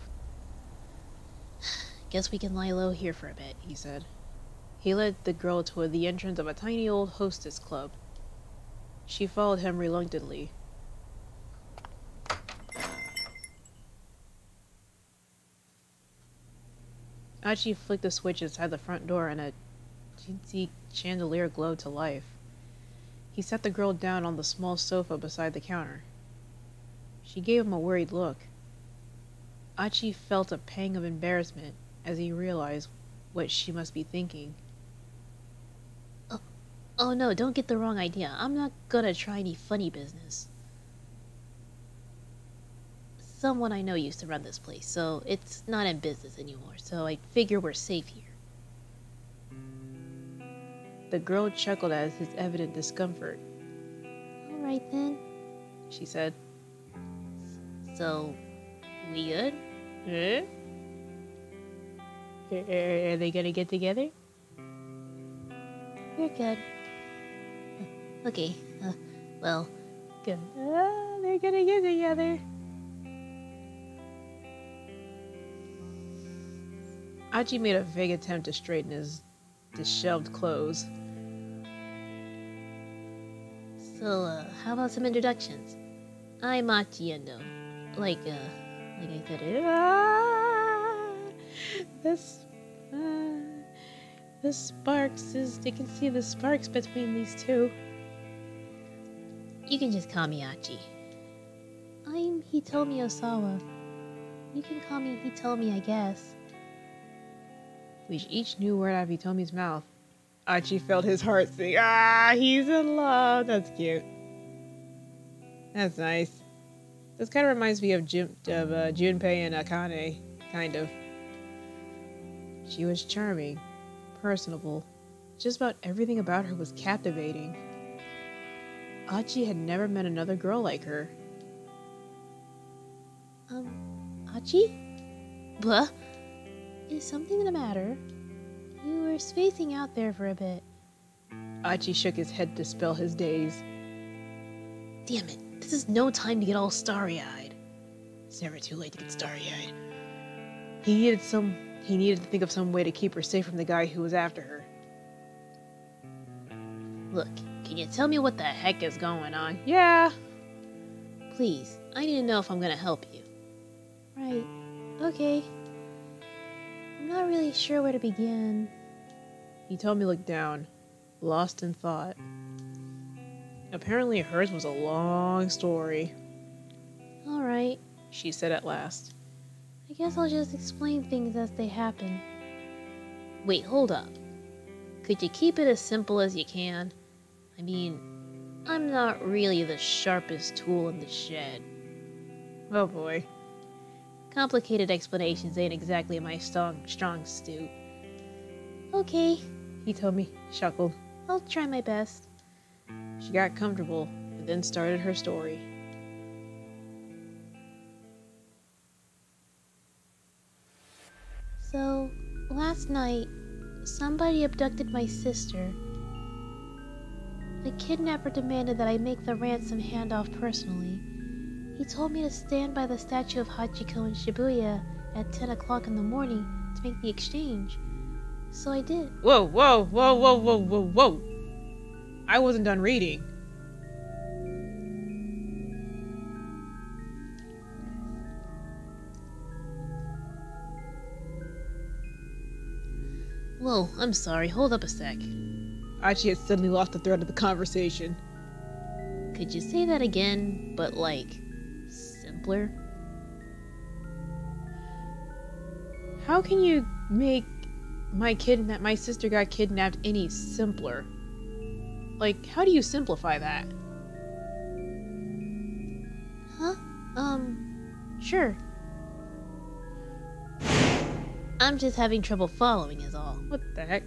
Guess we can lie low here for a bit, He said. He led the girl to the entrance of a tiny old hostess club. She followed him reluctantly. Achi flicked a switch inside the front door and a chintzy chandelier glowed to life. He sat the girl down on the small sofa beside the counter. She gave him a worried look. Achi felt a pang of embarrassment as he realized what she must be thinking. Oh no, don't get the wrong idea. I'm not gonna try any funny business. Someone I know used to run this place, so it's not in business anymore, so I figure we're safe here. The girl chuckled at his evident discomfort. Alright then. She said. So, we good? Eh? Are they gonna get together? We're good. Okay, well... Good. They're gonna get together. Achi made a vague attempt to straighten his disheveled clothes. So, how about some introductions? I'm Achi Endo. Like I said, The sparks they can see the sparks between these two. you can just call me Achi. I'm Hitomi Osawa. You can call me Hitomi, I guess. We each knew word out of Hitomi's mouth. Achi felt his heart sing. He's in love. That's cute. That's nice. This kind of reminds me of Junpei and Akane, kind of. She was charming, personable. Just about everything about her was captivating. Achi had never met another girl like her. Achi? Blah. Is something the matter? You were spacing out there for a bit. Achi shook his head to dispel his daze. Damn it, this is no time to get all starry-eyed. It's never too late to get starry-eyed. He needed to think of some way to keep her safe from the guy who was after her. Look, can you tell me what the heck is going on? Yeah. Please, I need to know if I'm gonna help you. Right. Okay. I'm not really sure where to begin. Hitomi looked down, lost in thought. Apparently hers was a long story. Alright. She said at last. I guess I'll just explain things as they happen. Wait, hold up. Could you keep it as simple as you can? I mean, I'm not really the sharpest tool in the shed. Oh boy. Complicated explanations ain't exactly my strong suit. Okay, Hitomi chuckled. I'll try my best. She got comfortable and then started her story. So, last night, somebody abducted my sister. The kidnapper demanded that I make the ransom handoff personally. He told me to stand by the statue of Hachiko in Shibuya at 10 o'clock in the morning to make the exchange. So I did. Whoa, whoa, whoa, whoa, whoa, whoa, whoa. I wasn't done reading. Whoa, I'm sorry. Hold up a sec. Achi had suddenly lost the thread of the conversation. Could you say that again, but like, simpler? How can you make my sister got kidnapped any simpler? Like, how do you simplify that? Huh? Sure. I'm just having trouble following is all. What the heck?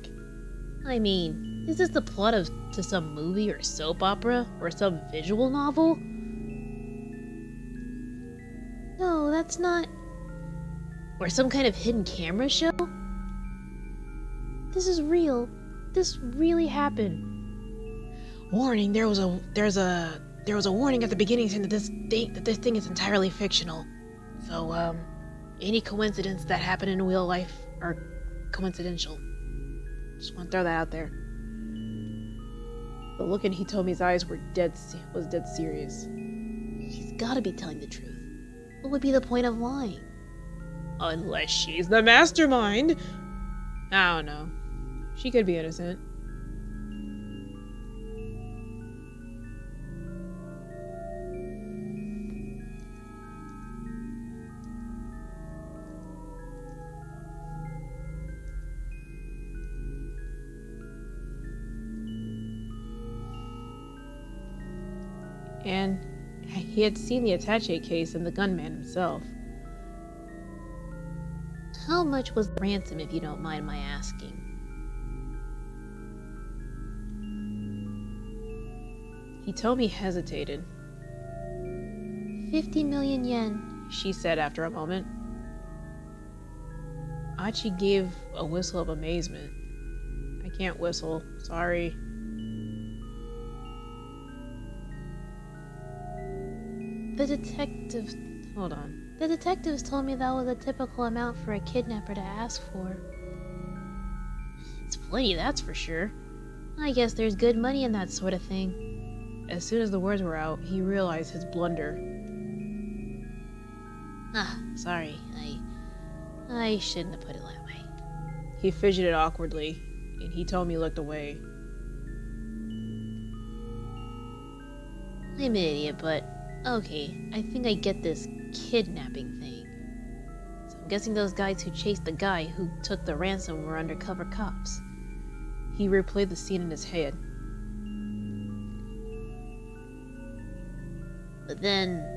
I mean, Is this the plot to some movie or soap opera or some visual novel? No, that's not. Or some kind of hidden camera show? This is real. This really happened. Warning, there was a warning at the beginning saying that this thing is entirely fictional. So, any coincidence that happened in real life are coincidental. Just want to throw that out there. The look in Hitomi's eyes was dead serious. She's gotta be telling the truth. What would be the point of lying? Unless she's the mastermind. I don't know. She could be innocent. And he had seen the attaché case and the gunman himself. How much was the ransom, if you don't mind my asking? Hitomi hesitated. 50 million yen, She said after a moment. Achi gave a whistle of amazement. I can't whistle, sorry. The detectives. Hold on. The detectives told me that was a typical amount for a kidnapper to ask for. It's plenty, that's for sure. I guess there's good money in that sort of thing. As soon as the words were out, he realized his blunder. Sorry. I shouldn't have put it that way. He fidgeted awkwardly, and Hitomi looked away. I'm an idiot, but okay, I think I get this kidnapping thing. So I'm guessing those guys who chased the guy who took the ransom were undercover cops. He replayed the scene in his head. But then,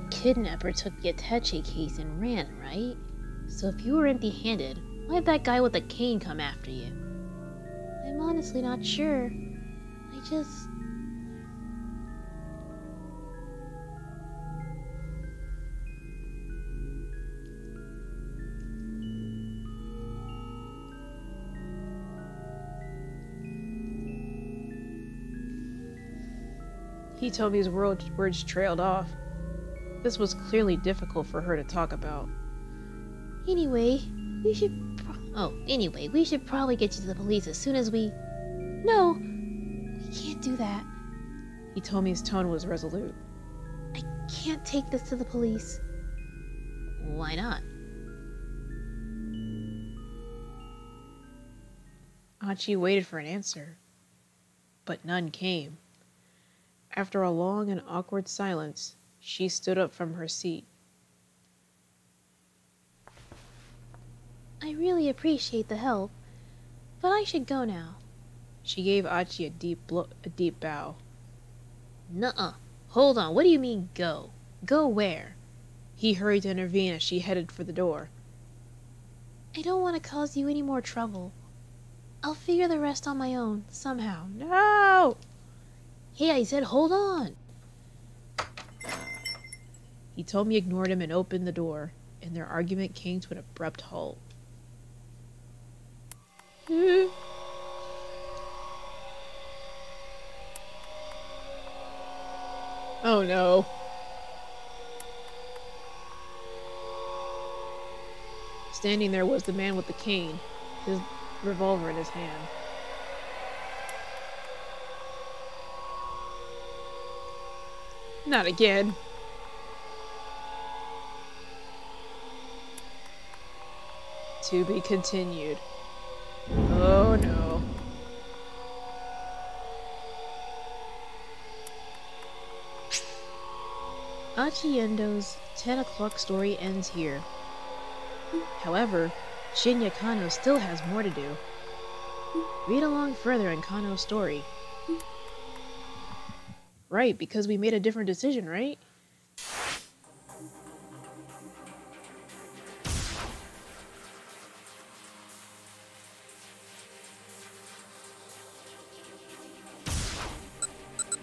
kidnapper took the attaché case and ran, right? So if you were empty-handed, why'd that guy with the cane come after you? I'm honestly not sure. Hitomi's words trailed off. This was clearly difficult for her to talk about. Anyway, we should probably get you to the police as soon as we... No! We can't do that. Hitomi's tone was resolute. I can't take this to the police. Why not? Achi waited for an answer, but none came. After a long and awkward silence, she stood up from her seat. I really appreciate the help, but I should go now. She gave Achi a deep bow. Nuh-uh. Hold on, what do you mean go? Go where? He hurried to intervene as she headed for the door. I don't want to cause you any more trouble. I'll figure the rest on my own, somehow. No! Hey, I said hold on! Hitomi ignored him and opened the door, and their argument came to an abrupt halt. Oh no. Standing there was the man with the cane, his revolver in his hand. Not again. To be continued. Oh no. Achiendo's 10 o'clock story ends here. However, Shinya Kano still has more to do. Read along further in Kano's story. Right, because we made a different decision, right?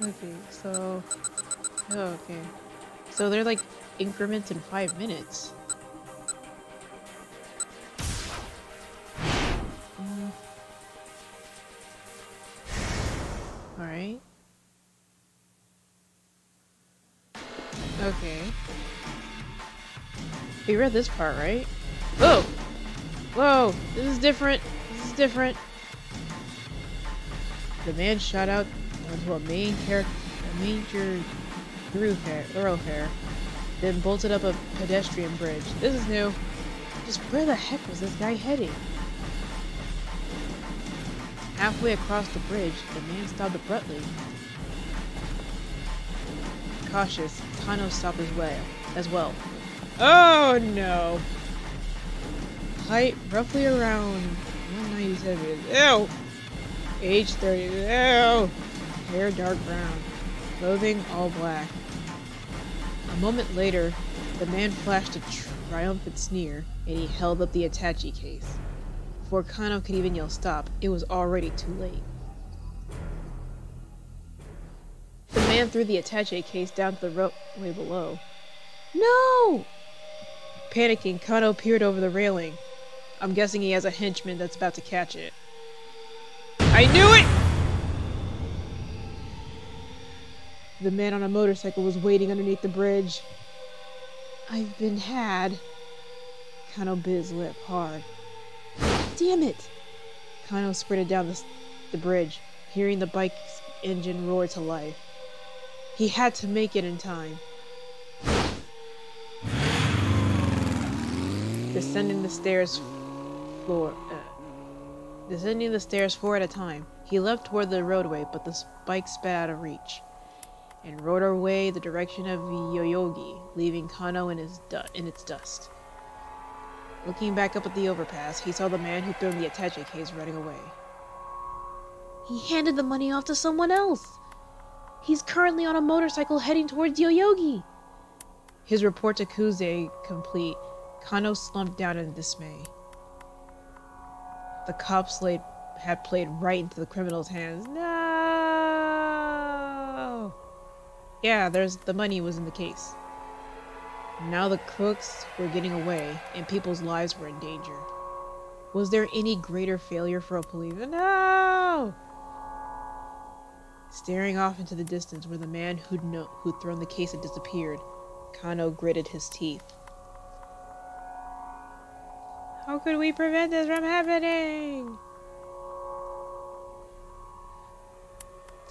Okay, so... Oh, okay. So they're like increments in 5 minutes. Alright. Okay. We read this part, right? Whoa! Whoa! This is different! This is different! The man shot out onto a major thoroughfare, then bolted up a pedestrian bridge. This is new. Just where the heck was this guy heading? Halfway across the bridge, the man stopped abruptly. Cautious, Kano stopped as well. Oh no! Height roughly around 190 centimeters. Ew! Age 30. Ew! Hair dark brown. Clothing all black. A moment later, the man flashed a triumphant sneer, and he held up the attaché case. Before Kano could even yell stop, it was already too late. The man threw the attaché case down to the roadway below. No! Panicking, Kano peered over the railing. I'm guessing he has a henchman that's about to catch it. I knew it! The man on a motorcycle was waiting underneath the bridge. I've been had. Kano bit his lip hard. Damn it! Kano sprinted down the bridge, hearing the bike's engine roar to life. He had to make it in time. Descending the stairs four at a time, he leapt toward the roadway, but the bike sped out of reach, and rode away the direction of Yoyogi, leaving Kano in its dust. Looking back up at the overpass, he saw the man who threw him the attaché case running away. He handed the money off to someone else! He's currently on a motorcycle heading towards Yoyogi! His report to Kuze complete, Kano slumped down in dismay. The cops had played right into the criminal's hands. No! Yeah, the money was in the case. Now the crooks were getting away, and people's lives were in danger. Was there any greater failure for a policeman? No! Staring off into the distance where the man who'd thrown the case had disappeared, Kano gritted his teeth. How could we prevent this from happening?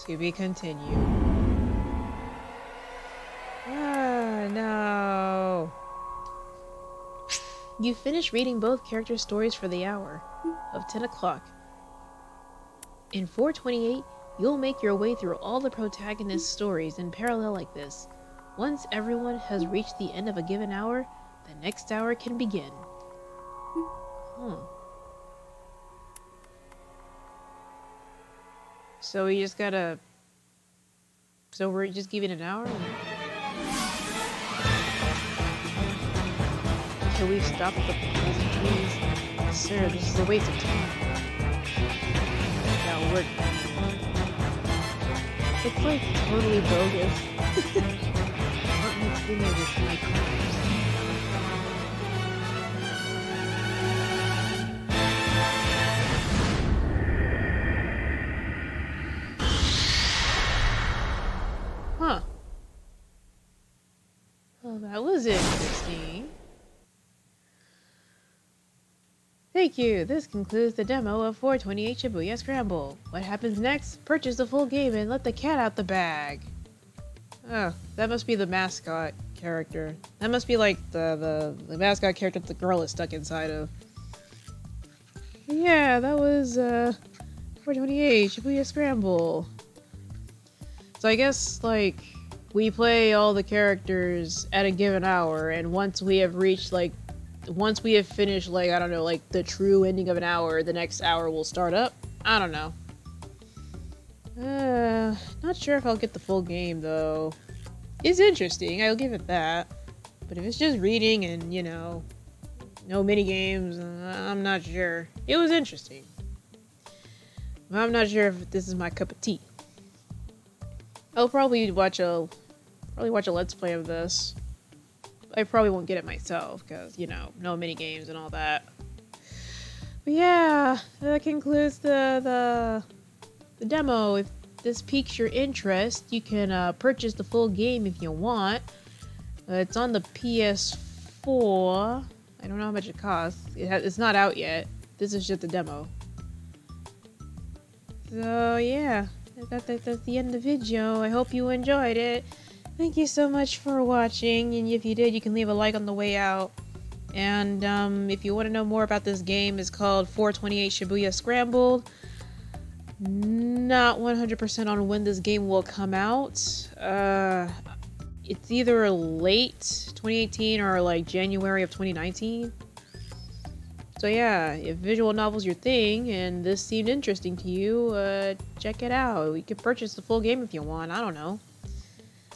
To be continued. Ah, no. You finished reading both characters' stories for the hour of 10 o'clock. In 428, you'll make your way through all the protagonists' stories in parallel like this. Once everyone has reached the end of a given hour, the next hour can begin. So we just gotta... So we're just giving an hour? Can we stop at the pleasantries? Sir, this is a waste of time. That'll work. It's like totally bogus. What makes dinner with my crimes? Huh. Well, that was interesting. Thank you. This concludes the demo of 428 Shibuya Scramble. What happens next? Purchase the full game and let the cat out the bag. Oh, that must be the mascot character. That must be like the mascot character that the girl is stuck inside of. Yeah, that was 428 Shibuya Scramble. So I guess, like, we play all the characters at a given hour, and once we have finished, like, I don't know, like, the true ending of an hour, the next hour will start up? I don't know. Not sure if I'll get the full game, though. It's interesting, I'll give it that. But if it's just reading and, you know, no minigames, I'm not sure. It was interesting. But I'm not sure if this is my cup of tea. I'll probably watch a Let's Play of this. I probably won't get it myself, because, you know, no minigames and all that. But yeah, that concludes the demo. If this piques your interest, you can purchase the full game if you want. It's on the PS4. I don't know how much it costs. It's not out yet. This is just a demo. So yeah, that's the end of the video. I hope you enjoyed it. Thank you so much for watching, and if you did, you can leave a like on the way out. And if you want to know more about this game, it's called 428 Shibuya Scrambled. Not 100% on when this game will come out. It's either late 2018 or like January of 2019. So yeah, if visual novel's your thing and this seemed interesting to you, check it out. You can purchase the full game if you want, I don't know.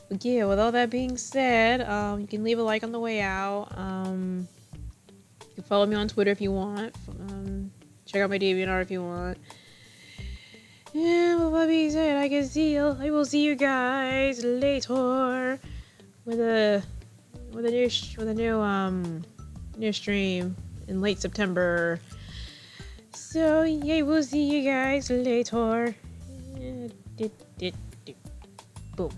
But yeah, with all that being said, you can leave a like on the way out. You can follow me on Twitter if you want. Check out my DeviantArt if you want. And with that being said, I will see you guys later with a new stream in late September. So yeah, we'll see you guys later. Boom.